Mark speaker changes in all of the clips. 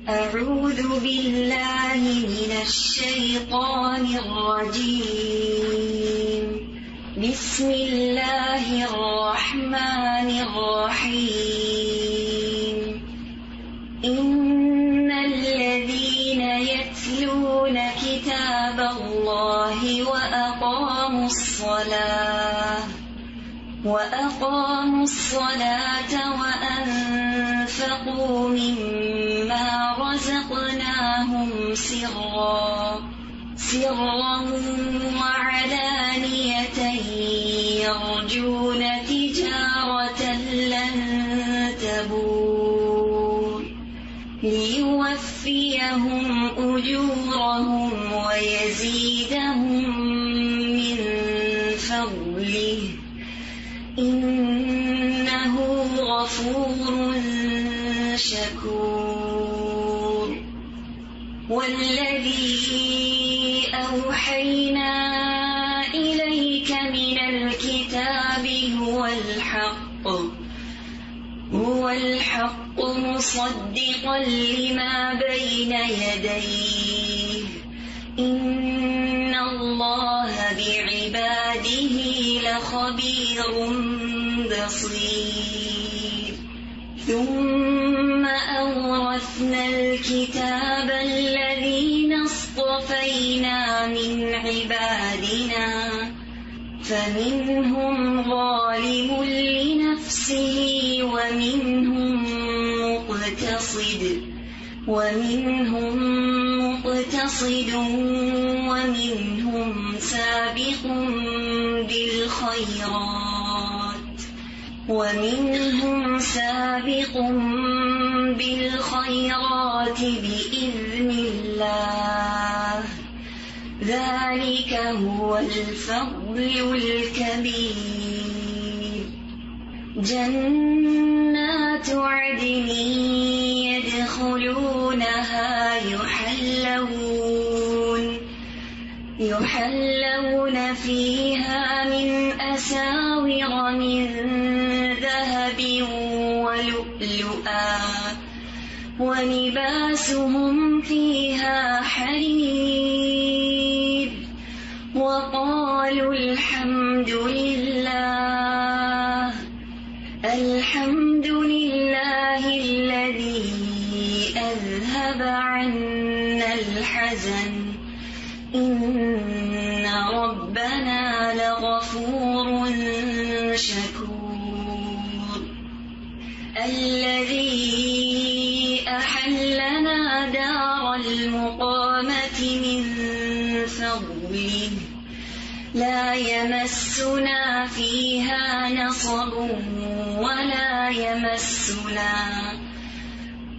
Speaker 1: أعوذ بالله من الشيطان الرجيم. بسم الله الرحمن الرحيم. إن الذين يتلون كتاب الله وأقاموا الصلاة وأنفقوا مما رزقناهم سرا وعلانية يرجون تجارة لن تبور ليوفيهم أجورهم ويزيدهم من فضله إنه غفور شكور. والذي أوحينا إليك من الكتاب هو الحق مصدقا لما بين يديه إن الله بعباده لخبير بصير. ثم أورثنا الكتاب الذين اصطفينا من عبادنا فمنهم ظالم لنفسه ومنهم مقتصد ومنهم سابق بالخيرات بإذن الله ذلك هو الفضل الكبير. جنات عدن يدخلونها يحلون فيها من أساور من ذهب ولؤلؤا ولباسهم فيها حرير وقالوا الحمد لله الذي أذهب عنا الحزن إن ربنا لغفور شكور. الذي أحلنا دار المقامة من فضله لا يمسنا فيها نصب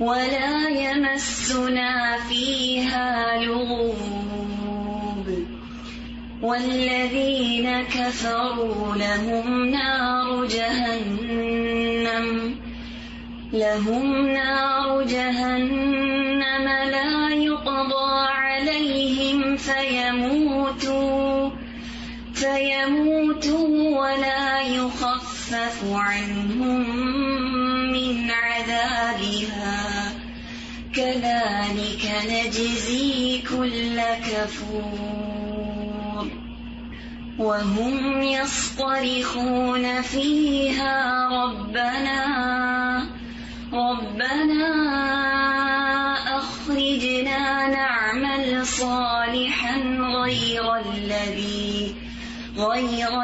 Speaker 1: ولا يمسنا فيها لغوب. والذين كفروا لهم نار جهنم لا يقضى عليهم فيموتوا ولا يخفف عنهم من عذابها كذلك نجزي كل كفور. وهم يصطرخون فيها ربنا أخرجنا نعمل صالحا غير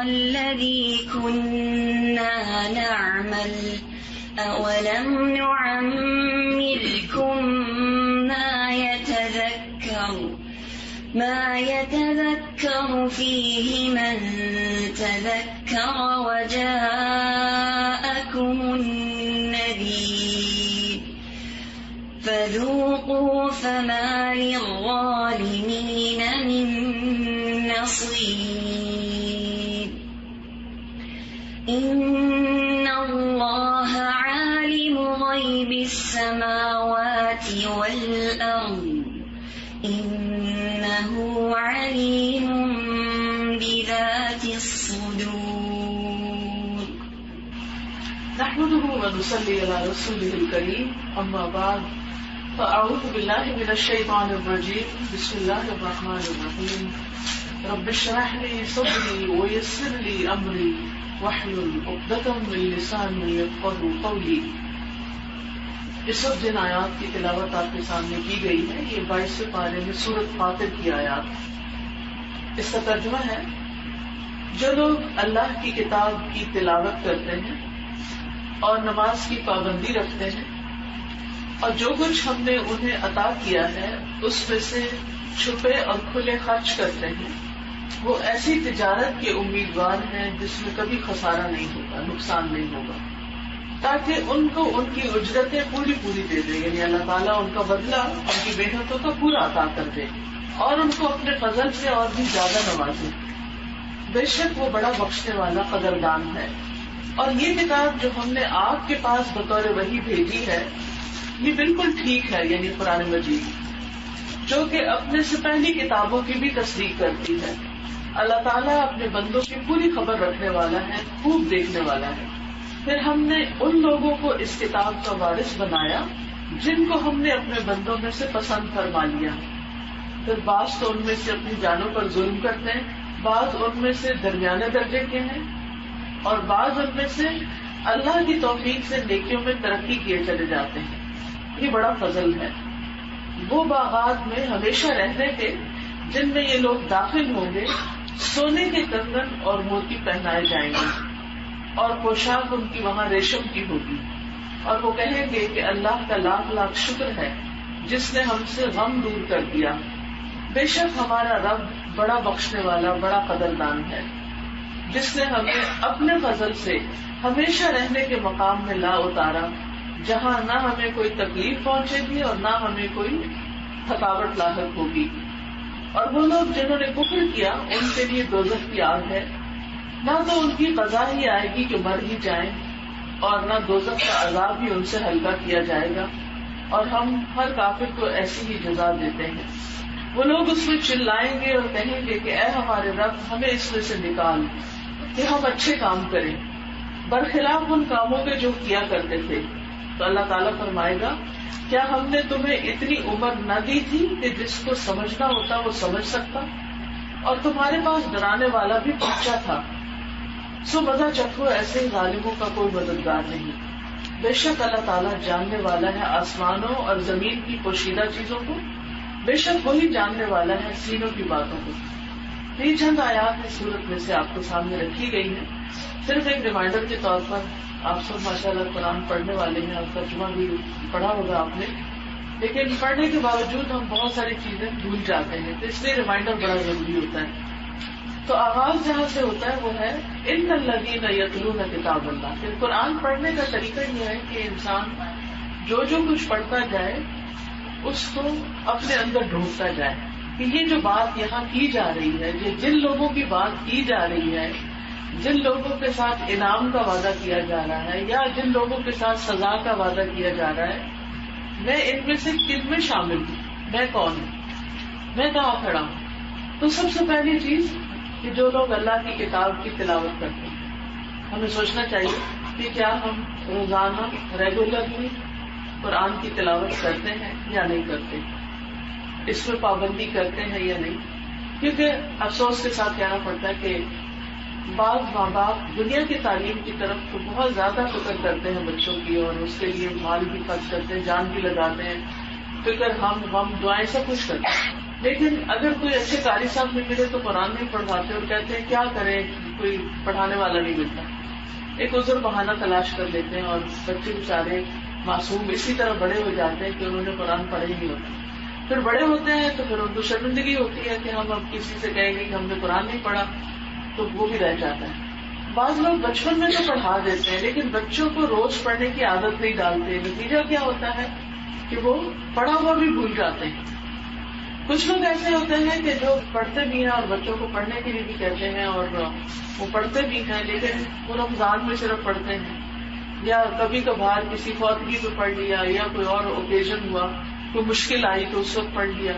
Speaker 1: الذي كنا نعمل أولم نعمركم ما يتذكر فيه من تذكر وجاءكم النذير فذوقوا فما للظالمين من نصير. إن الله عالم غيب السماوات والأرض إنه عليم بذات الصدور.
Speaker 2: نحمده ونصلي على رسوله الكريم. أما بعد فاعوذ باللہ من الشیطان الرجیم بسم اللہ الرحمن الرحیم رب اشرح لی صدری ویسر لی امری واحلل عقدۃ من لسانی یفقہوا قولی. اس وقت جن آیات کی تلاوت آپ کے سامنے کی گئی ہے یہ 22 پارے میں سورۃ فاطر کی آیات. اس کا ترجمہ ہے جو لوگ اللہ کی کتاب کی تلاوت کرتے ہیں اور نماز کی پابندی رکھتے ہیں اور جو کچھ ہم نے انہیں عطا کیا ہے اس میں سے چھپے اور کھلے خرچ کرتے ہیں وہ ایسی تجارت کے امیدوار ہیں جس میں کبھی خسارہ نہیں ہوگا، نقصان نہیں ہوگا، تاکہ ان کو ان کی اجرتیں پوری دے دے. یعنی اللہ تعالیٰ ان کا بدلہ ان کی محنتوں کا پورا عطا کر دے اور ان کو اپنے فضل سے اور بھی زیادہ نوازے. بے شک وہ بڑا بخشنے والا قدردان ہے. اور یہ کتاب جو ہم نے آپ کے پاس بطور وحی بھیجی ہے یہ بالکل ٹھیک ہے، یعنی قرآن مجید جو کہ اپنے سے پہلی کتابوں کی بھی تصدیق کرتی ہے. اللہ تعالیٰ اپنے بندوں کی پوری خبر رکھنے والا ہے، خوب دیکھنے والا ہے. پھر ہم نے ان لوگوں کو اس کتاب کا وارث بنایا جن کو ہم نے اپنے بندوں میں سے پسند فرما لیا. پھر بعض تو ان میں سے اپنی جانوں پر ظلم کرتے ہیں، بعض ان میں سے درمیانے درجے کے ہیں اور بعض ان میں سے اللہ کی توفیق سے نیکیوں میں ترقی کیے چلے جاتے ہیں. یہ بڑا فضل ہے. وہ باغات میں ہمیشہ رہنے کے جن میں یہ لوگ داخل ہوں گے سونے کے کنگن اور موتی پہنائے جائیں گے اور پوشاک ان کی وہاں ریشم کی ہوگی. اور وہ کہیں گے کہ اللہ کا لاکھ لاکھ شکر ہے جس نے ہم سے غم دور کر دیا. بے شک ہمارا رب بڑا بخشنے والا بڑا قدردان ہے جس نے ہمیں اپنے فضل سے ہمیشہ رہنے کے مقام میں لا اتارا جہاں نہ ہمیں کوئی تکلیف پہنچے گی اور نہ ہمیں کوئی تھکاوٹ لاحق ہوگی. اور وہ لوگ جنہوں نے کفر کیا ان کے لیے دوزخ کی آگ ہے، نہ تو ان کی قضا ہی آئے گی کہ مر ہی جائیں اور نہ دوزخ کا عذاب ہی ان سے ہلکا کیا جائے گا، اور ہم ہر کافر کو ایسی ہی جزا دیتے ہیں. وہ لوگ اس میں چلائیں گے اور کہیں گے کہ اے ہمارے رب ہمیں اس میں سے نکال کہ ہم اچھے کام کریں برخلاف ان کاموں کے جو کیا کرتے تھے. تو اللہ تعالیٰ فرمائے گا کیا ہم نے تمہیں اتنی عمر نہ دی تھی کہ جس کو سمجھنا ہوتا وہ سمجھ سکتا، اور تمہارے پاس ڈرانے والا بھی پہنچا تھا. سو مزہ چکھو ایسے ظالموں کا کوئی مددگار نہیں. بے شک اللہ تعالیٰ جاننے والا ہے آسمانوں اور زمین کی پوشیدہ چیزوں کو، بے شک وہی جاننے والا ہے سینوں کی باتوں کو. یہ چند آیات اس صورت میں سے آپ کے سامنے رکھی گئی ہیں صرف ایک ریمائنڈر کے طور پر. آپ سب ماشاءاللہ قرآن پڑھنے والے ہیں اور ترجمہ بھی پڑھا ہوگا آپ نے، لیکن پڑھنے کے باوجود ہم بہت ساری چیزیں بھول جاتے ہیں، تو اس لیے ریمائنڈر بڑا ضروری ہوتا ہے. تو آغاز جہاں سے ہوتا ہے وہ ہے ان الذین یتلون کتاب اللہ. پھر قرآن پڑھنے کا طریقہ یہ ہے کہ انسان جو کچھ پڑھتا جائے اس کو اپنے اندر ڈھونڈتا جائے کہ یہ جو بات یہاں کی جا رہی ہے، جن لوگوں کی بات کی جا رہی ہے، جن لوگوں کے ساتھ انعام کا وعدہ کیا جا رہا ہے یا جن لوگوں کے ساتھ سزا کا وعدہ کیا جا رہا ہے، میں ان میں سے کن میں شامل ہوں، میں کون ہوں، میں کہاں کھڑا ہوں. تو سب سے پہلی چیز کہ جو لوگ اللہ کی کتاب کی تلاوت کرتے ہیں ہمیں سوچنا چاہیے کہ کیا ہم روزانہ ریگولرلی قرآن کی تلاوت کرتے ہیں یا نہیں کرتے، اس میں پابندی کرتے ہیں یا نہیں. کیونکہ افسوس کے ساتھ کہنا پڑتا ہے کہ بعض ماں باپ دنیا کی تعلیم کی طرف تو بہت زیادہ فکر کرتے ہیں بچوں کی، اور اس کے لیے مال بھی خرچ کرتے ہیں، جان بھی لگاتے ہیں، فکر ہم دعائیں سب کچھ کرتے ہیں. لیکن اگر کوئی اچھے قاری صاحب نہیں ملے تو قرآن نہیں پڑھواتے اور کہتے ہیں کیا کریں، کوئی پڑھانے والا نہیں ملتا. ایک عذر بہانہ تلاش کر لیتے ہیں اور بچے بیچارے معصوم اسی طرح بڑے ہو جاتے ہیں کہ انہوں نے قرآن پڑھے ہی نہیں ہوتا. پھر بڑے ہوتے ہیں تو پھر ان کو شرمندگی ہوتی ہے کہ ہم اب کسی سے کہیں گے کہ ہم نے قرآن نہیں پڑھا، تو وہ بھی رہ جاتا ہے. بعض لوگ بچپن میں تو پڑھا دیتے ہیں لیکن بچوں کو روز پڑھنے کی عادت نہیں ڈالتے. نتیجہ کیا ہوتا ہے کہ وہ پڑھا ہوا بھی بھول جاتے ہیں. کچھ لوگ ایسے ہوتے ہیں کہ جو پڑھتے بھی ہیں اور بچوں کو پڑھنے کے لیے بھی کہتے ہیں اور وہ پڑھتے بھی ہیں، لیکن وہ رمضان میں صرف پڑھتے ہیں یا کبھی کبھار کسی فوتگی پہ پڑھ لیا یا کوئی اور اوکیزن ہوا، کوئی مشکل آئی تو اس وقت پڑھ لیا،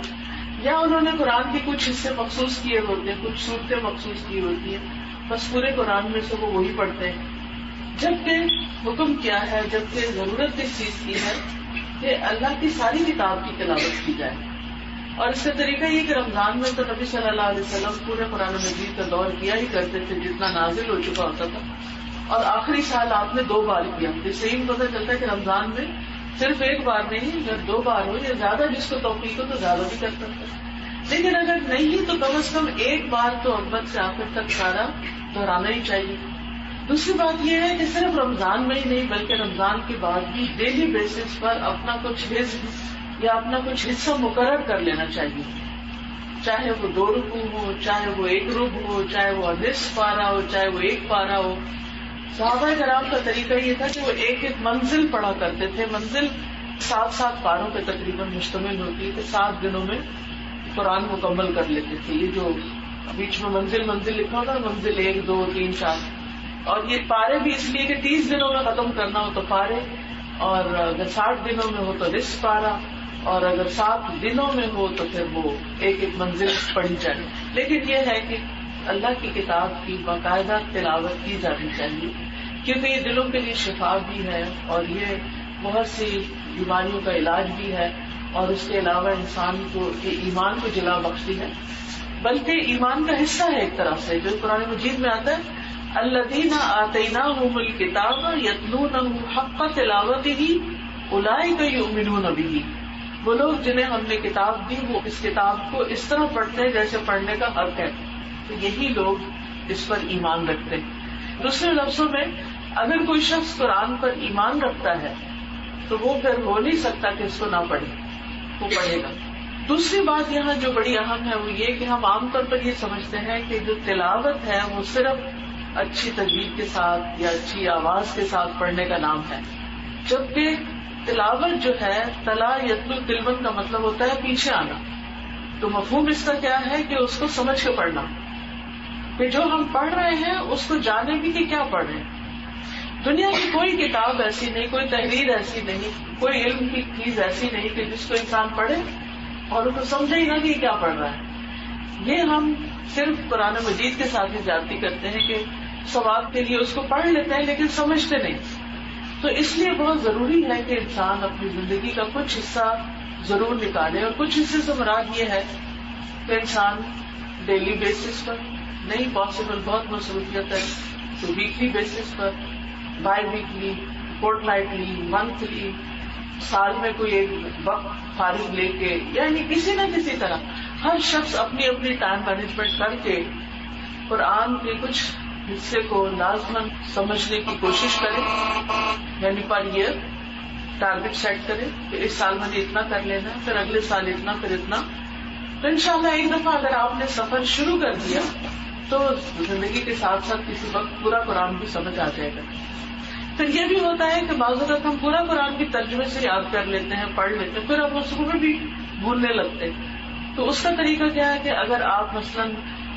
Speaker 2: یا انہوں نے قرآن کے کچھ حصے مخصوص کیے ہوتے ہیں، کچھ صورتیں مخصوص کی ہوتی ہیں، بس پورے قرآن میں سے وہ وہی پڑھتے ہیں. جبکہ حکم کیا ہے، جبکہ ضرورت اس چیز کی ہے کہ اللہ کی ساری کتاب کی تلاوت کی جائے. اور اس کا طریقہ یہ کہ رمضان میں تو نبی صلی اللہ علیہ وسلم پورے قرآن مجید کا دور کیا ہی کرتے تھے جتنا نازل ہو چکا ہوتا تھا, اور آخری سال آپ نے 2 بار کیا. اس سے ہی پتہ چلتا ہے کہ رمضان میں صرف 1 بار نہیں, اگر 2 بار ہو یا زیادہ جس کو توفیق ہو تو زیادہ بھی کر سکتا ہے. لیکن اگر نہیں تو کم از کم 1 بار تو اول سے آخر تک سارا دہرانا ہی چاہیے. دوسری بات یہ ہے کہ صرف رمضان میں ہی نہیں بلکہ رمضان کے بعد بھی ڈیلی بیسس پر اپنا کچھ حصہ یا اپنا کچھ حصہ مقرر کر لینا چاہیے, چاہے وہ 2 رکوع ہو, چاہے وہ 1 ربع ہو, چاہے وہ نصف پارہ ہو, چاہے وہ 1 پارہ ہو. صحابہ کرام کا طریقہ یہ تھا کہ وہ ایک منزل پڑھا کرتے تھے. منزل 7 پاروں پہ تقریباً مشتمل ہوتی ہے کہ 7 دنوں میں قرآن مکمل کر لیتے تھے. یہ جو بیچ میں منزل لکھا ہوتا ہے, منزل 1 2 3 4, اور یہ پارے بھی اس لیے کہ 30 دنوں میں ختم کرنا ہو تو پارے, اور اگر 60 دنوں میں ہو تو نصف پارہ, اور اگر 7 دنوں میں ہو تو پھر وہ ایک منزل پڑھی جائے. لیکن یہ ہے کہ اللہ کی کتاب کی باقاعدہ تلاوت کی جانی چاہیے, کیونکہ یہ دلوں کے لیے شفا بھی ہے, اور یہ بہت سی بیماریوں کا علاج بھی ہے, اور اس کے علاوہ انسان کو ایمان کو جلا بخشتی ہے, بلکہ ایمان کا حصہ ہے ایک طرح سے. جو قرآن مجید میں آتا ہے الذین آتیناہم الکتاب یتلونہ حق تلاوتہ اولئک یؤمنون بہ, وہ لوگ جنہیں ہم نے کتاب دی وہ اس کتاب کو اس طرح پڑھتے ہیں جیسے پڑھنے کا حق ہے, تو یہی لوگ اس پر ایمان رکھتے ہیں. دوسرے لفظوں میں اگر کوئی شخص قرآن پر ایمان رکھتا ہے تو وہ پھر ہو نہیں سکتا کہ اس کو نہ پڑھے, وہ پڑھے گا. دوسری بات یہاں جو بڑی اہم ہے وہ یہ کہ ہم عام طور پر یہ سمجھتے ہیں کہ جو تلاوت ہے وہ صرف اچھی تجوید کے ساتھ یا اچھی آواز کے ساتھ پڑھنے کا نام ہے, جبکہ تلاوت جو ہے تلا یتلو تلوت کا مطلب ہوتا ہے پیچھے آنا. تو مفہوم اس کا کیا ہے کہ اس کو سمجھ کے پڑھنا, کہ جو ہم پڑھ رہے ہیں اس کو جانے بھی کہ کیا پڑھ رہے ہیں. دنیا کی کوئی کتاب ایسی نہیں, کوئی تحریر ایسی نہیں, کوئی علم کی چیز ایسی نہیں کہ جس کو انسان پڑھے اور اس کو سمجھے ہی نہ کہ کیا پڑھ رہا ہے. یہ ہم صرف قرآن مجید کے ساتھ ہی زیادتی کرتے ہیں کہ ثواب کے لیے اس کو پڑھ لیتے ہیں لیکن سمجھتے نہیں. تو اس لیے بہت ضروری ہے کہ انسان اپنی زندگی کا کچھ حصہ ضرور نکالے, اور کچھ حصے سے مراد یہ ہے کہ انسان ڈیلی بیسس پر نہیں پاسبل, بہت مصروفیت ہے, تو ویکلی بیسس پر, biweekly, fortnightly, monthly, سال میں کوئی ایک وقت فارغ لے کے, یعنی کسی نہ کسی طرح ہر شخص اپنی اپنی ٹائم مینجمنٹ کر کے قرآن کے کچھ حصے کو لازماً سمجھنے کی کوشش کرے, یعنی پر ایئر ٹارگیٹ سیٹ کرے کہ اس سال مجھے اتنا کر لینا, پھر اگلے سال اتنا, پھر اتنا. تو انشاءاللہ ایک دفعہ اگر آپ نے سفر شروع کر دیا تو زندگی کے ساتھ ساتھ کسی وقت پورا قرآن بھی سمجھ آ جائے گا. پھر یہ بھی ہوتا ہے کہ بعض اوقات ہم پورا قرآن بھی ترجمے سے یاد کر لیتے ہیں, پڑھ لیتے ہیں, پھر ہم اس کو بھی بھولنے لگتے ہیں. تو اس کا طریقہ کیا ہے کہ اگر آپ مثلاً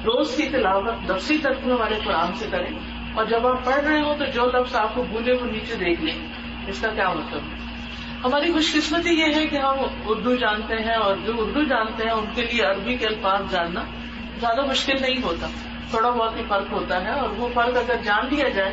Speaker 2: روز کی تلاوت لفظی ترجمے والے قرآن سے کریں, اور جب آپ پڑھ رہے ہو تو جو لفظ آپ کو بھولے وہ نیچے دیکھ لیں. اس کا کیا مطلب ہے؟ ہماری خوش قسمتی یہ ہے کہ ہم اردو جانتے ہیں, اور جو اردو جانتے ہیں ان کے لیے عربی کے الفاظ جاننا زیادہ مشکل نہیں ہوتا, تھوڑا بہت ہی فرق ہوتا ہے. اور وہ فرق اگر جان لیا جائے,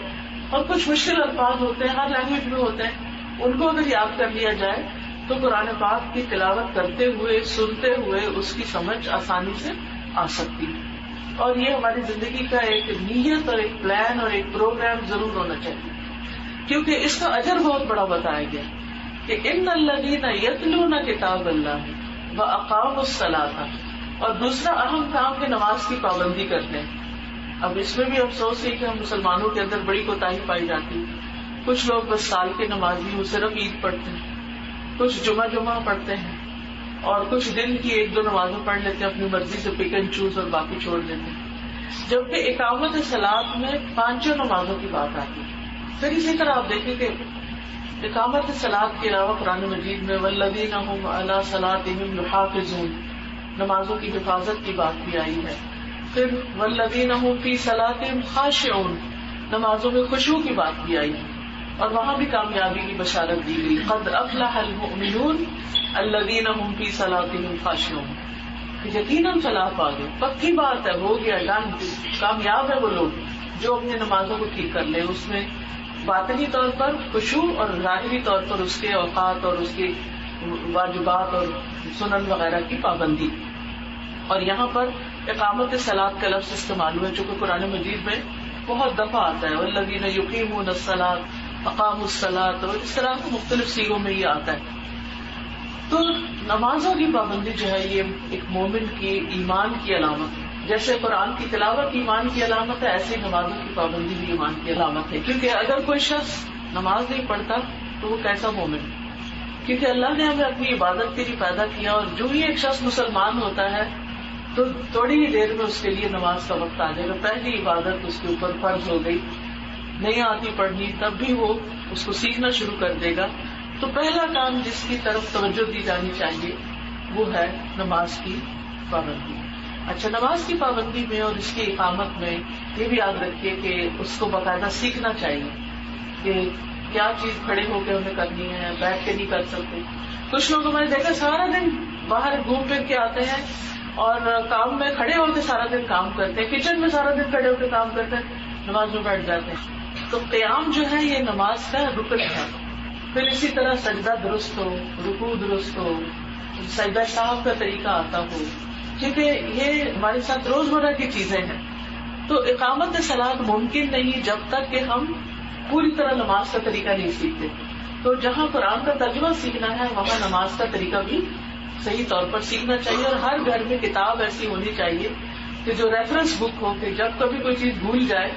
Speaker 2: اور کچھ مشکل الفاظ ہوتے ہیں ہر لینگویج میں ہوتے ہیں, ان کو اگر یاد کر لیا جائے تو قرآن پاک کی تلاوت کرتے ہوئے سنتے ہوئے اس کی سمجھ آسانی سے آ سکتی ہے. اور یہ ہماری زندگی کا ایک نیت اور ایک پلان اور ایک پروگرام ضرور ہونا چاہیے, کیونکہ اس کا اجر بہت بڑا بتایا گیا کہ ان الذین یتلون کتاب اللہ واقاموا الصلاۃ, اور دوسرا اہم کام کہ نماز کی پابندی کرتے ہیں. اب اس میں بھی افسوس ہے کہ ہم مسلمانوں کے اندر بڑی کوتاہی پائی جاتی ہے. کچھ لوگ بس سال کے نمازی وہ صرف عید پڑھتے ہیں, کچھ جمعہ پڑھتے ہیں, اور کچھ دن کی 1-2 نمازیں پڑھ لیتے ہیں اپنی مرضی سے پک اینڈ چوز, اور باقی چھوڑ دیتے ہیں. جبکہ اقامت صلاۃ میں 5 نمازوں کی بات آتی ہے. پھر اسی طرح آپ دیکھیں کہ اقامت صلاۃ کے علاوہ قرآن مجید میں والذین هم علی صلاتهم یحافظون, نمازوں کی حفاظت کی بات بھی آئی ہے. پھر والذین هم فی صلاتهم خاشعون, نمازوں میں خشوع کی بات بھی آئی ہے, اور وہاں بھی کامیابی کی بشارت دی گئی. قد افلح المؤمنون الذین هم فی صلاتهم خاشعون, یقیناً فلاح پا گئے, پکی بات ہے, ہو گیا, ڈن, کامیاب ہے وہ لوگ جو اپنی نمازوں کو ٹھیک کر لے, اس میں باطنی طور پر خشوع اور ظاہری طور پر اس کے اوقات اور اس کی واجبات اور سنن وغیرہ کی پابندی. اور یہاں پر اقامت صلاۃ کا لفظ استعمال ہوا جو کہ قرآن مجید میں بہت دفعہ آتا ہے. والذین یقیمون الصلاۃ اقاموا الصلاۃ، اور اس طرح مختلف سیغوں میں یہ آتا ہے. تو نمازوں کی پابندی جو ہے یہ ایک مومن کی ایمان کی علامت ہے. جیسے قرآن کی تلاوت ایمان کی علامت ہے، ایسے ہی نمازوں کی پابندی بھی ایمان کی علامت ہے. کیونکہ اگر کوئی شخص نماز نہیں پڑھتا تو وہ کیسا مومن ہے؟ کیونکہ اللہ نے ہمیں اپنی عبادت کے لیے پیدا کیا، اور جو ہی ایک شخص مسلمان ہوتا ہے تو تھوڑی ہی دیر میں اس کے لیے نماز کا وقت آ جائے گا. پہلی عبادت اس کے اوپر فرض ہو گئی، نہیں آتی پڑھنی تب بھی وہ اس کو سیکھنا شروع کر دے گا. تو پہلا کام جس کی طرف توجہ دی جانی چاہیے وہ ہے نماز کی پابندی. اچھا، نماز کی پابندی میں اور اس کی اقامت میں یہ بھی یاد رکھیے کہ اس کو باقاعدہ سیکھنا چاہیے کہ کیا چیز کھڑے ہو کے ہمیں کرنی ہے، بیٹھ کے نہیں کر سکتے. کچھ لوگ میں نے دیکھا سارا دن باہر گھوم پھر کے آتے ہیں اور کام میں کھڑے ہو کے سارا دن کام کرتے ہیں، کچن میں سارا دن کھڑے ہو کے کام کرتے ہیں، نماز میں بیٹھ جاتے ہیں. تو قیام جو ہے یہ نماز کا رکن ہے. پھر اسی طرح سجدہ درست ہو، رکوع درست ہو، سجدہ صاحب کا طریقہ آتا ہو، کیونکہ یہ ہمارے ساتھ روزمرہ کی چیزیں ہیں. تو اقامت صلاۃ ممکن نہیں جب تک کہ ہم پوری طرح نماز کا طریقہ نہیں سیکھتے. تو جہاں قرآن کا ترجمہ سیکھنا ہے وہاں نماز کا طریقہ بھی صحیح طور پر سیکھنا چاہیے. اور ہر گھر میں کتاب ایسی ہونی چاہیے کہ جو ریفرنس بک ہو کہ جب کبھی کوئی چیز بھول جائے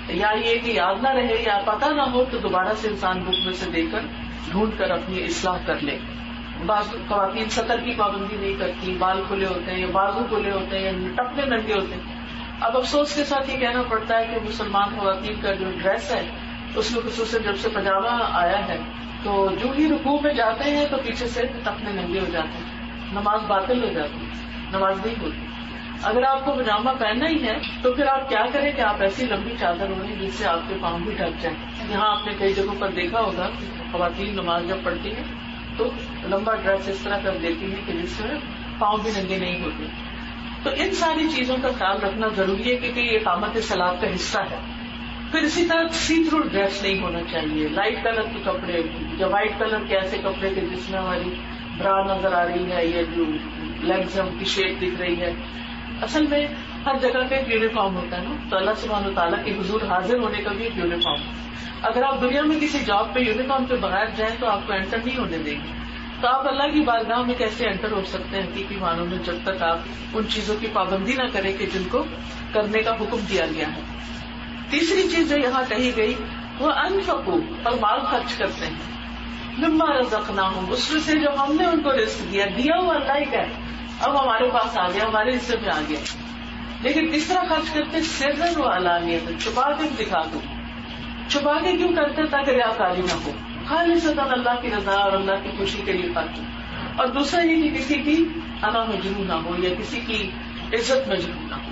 Speaker 2: یا یہ کہ یاد نہ رہے یا پتہ نہ ہو تو دوبارہ سے انسان بک میں سے دیکھ کر ڈھونڈ کر اپنی اصلاح کر لے. بعض خواتین سطر کی پابندی نہیں کرتی، بال کھلے ہوتے ہیں یا بازو کھلے ہوتے ہیں یا ٹپنے ننگے ہوتے ہیں. اب افسوس کے ساتھ یہ کہنا پڑتا ہے کہ مسلمان خواتین کا جو ڈریس ہے اس میں خصوصاً جب سے پاجامہ آیا ہے تو جو ہی رکوع میں جاتے ہیں تو پیچھے سے ٹپنے ننگے ہو جاتے ہیں، نماز باطل ہو جاتی ہے، نماز نہیں ہوتی. اگر آپ کو پاجامہ پہننا ہی ہے تو پھر آپ کیا کریں کہ آپ ایسی لمبی چادر اوڑھیں جس سے آپ کے پاؤں بھی ڈھک جائیں. یہاں آپ نے کئی جگہوں پر دیکھا ہوگا خواتین نماز جب پڑھتی ہیں تو لمبا ڈریس اس طرح کر دیتی ہیں کہ جس سے پاؤں بھی ننگے نہیں ہوتے. تو ان ساری چیزوں کا خیال رکھنا ضروری ہے کیونکہ یہ اقامت صلاۃ کا حصہ ہے. پھر اسی طرح سی تھرو ڈریس نہیں ہونا چاہیے، لائٹ کلر کے کپڑے یا وائٹ کلر کے ایسے کپڑے کے جس میں ہماری برا نظر آ رہی ہے یا جو لیگز ہم کی شیپ دکھ رہی ہے. اصل میں ہر جگہ کا ایک یونیفارم ہوتا ہے نا، تو اللہ سبحانہ وتعالیٰ کے حضور حاضر ہونے کا بھی ایک یونیفارم. اگر آپ دنیا میں کسی جاب پہ یونیفارم کے بغیر جائیں تو آپ کو انٹر نہیں ہونے دیں گے. تو آپ اللہ کی بارگاہ میں کیسے انٹر ہو سکتے ہیں حقیقی معنوں میں جب تک آپ ان چیزوں کی پابندی نہ کریں کہ جن کو کرنے کا حکم دیا گیا ہے. تیسری چیز جو یہاں کہی گئی وہ انفقوا، اور مال خرچ کرتے ہیں، مما رزقناہم، اس میں سے جو ہم نے ان کو رزق دیا ہوا اللہ ہی کا ہے، اب ہمارے پاس آ گیا، ہمارے حصے میں آ گیا. لیکن کس طرح خرچ کرتے؟ سرًا و علانیۃ، چھپا کے دکھا دو. چھپا کے کیوں کرتے؟ تاکہ ریاکاری نہ ہو، خالصتاً اللہ کی رضا اور اللہ کی خوشی کے لیے خرچ. اور دوسرا یہ کہ کسی کی انا مجروح نہ ہو یا کسی کی عزت مجروح نہ ہو،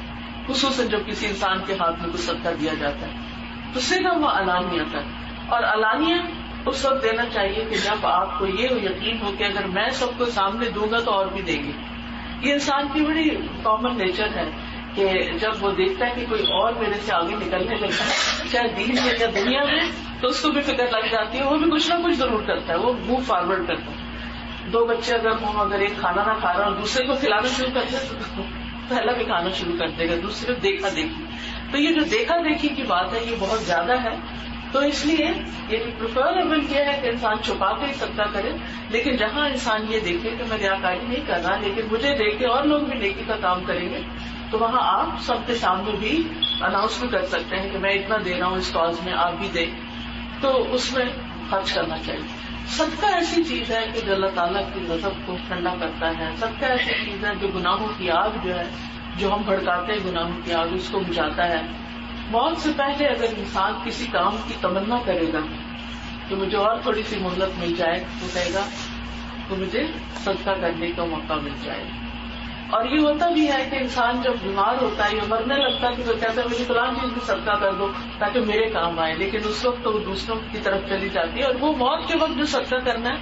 Speaker 2: خصوصاً جب کسی انسان کے ہاتھ میں کچھ صدقہ دیا جاتا ہے. تو سرًا و علانیۃ، اور علانیہ اس وقت دینا چاہیے کہ جب آپ کو یہ یقین ہو کہ اگر میں سب کو سامنے دوں گا تو اور بھی دیں گے. یہ انسان کی بڑی کامن نیچر ہے کہ جب وہ دیکھتا ہے کہ کوئی اور میرے سے آگے نکلنے لگتا ہے چاہے دین میں یا دنیا میں تو اس کو بھی فکر لگ جاتی ہے، وہ بھی کچھ نہ کچھ ضرور کرتا ہے، وہ موو فارورڈ کرتا ہے. 2 بچے اگر ہوں، اگر ایک کھانا نہ کھا رہا اور دوسرے کو کھلانا شروع کر دے تو پہلا بھی کھانا شروع کر دے گا، دوسرے دیکھا دیکھی. تو یہ جو دیکھا دیکھی کی بات ہے یہ بہت زیادہ ہے. تو اس لیے یہ پریفریبل کیا ہے کہ انسان چھپا کے ہی صدقہ کرے. لیکن جہاں انسان یہ دیکھے کہ میں ریاکاری نہیں کر رہا لیکن مجھے دیکھ کے اور لوگ بھی نیکی کا کام کریں گے تو وہاں آپ سب کے سامنے بھی اناؤنس بھی کر سکتے ہیں کہ میں اتنا دے رہا ہوں اس کاز میں، آپ بھی دیں. تو اس میں خرچ کرنا چاہیے. صدقہ ایسی چیز ہے کہ جو اللہ تعالیٰ کی غضب کو ٹھنڈا کرتا ہے. صدقہ ایسی چیز ہے جو گناہوں کی آگ جو ہے جو ہم بھڑکاتے ہیں گناہوں کی آگ اس کو بجھاتا ہے. موت سے پہلے اگر انسان کسی کام کی تمنا کرے گا کہ مجھے اور تھوڑی سی مہلت مل جائے تو کہے گا تو مجھے صدقہ کرنے کا موقع مل جائے. اور یہ ہوتا بھی ہے کہ انسان جب بیمار ہوتا ہے یا مرنے لگتا ہے تو کہتا ہے مجھے فلاں چیز بھی صدقہ کر دو تاکہ میرے کام آئے. لیکن اس وقت تو وہ دوسروں کی طرف چلی جاتی ہے. اور وہ موت کے وقت جو صدقہ کرنا ہے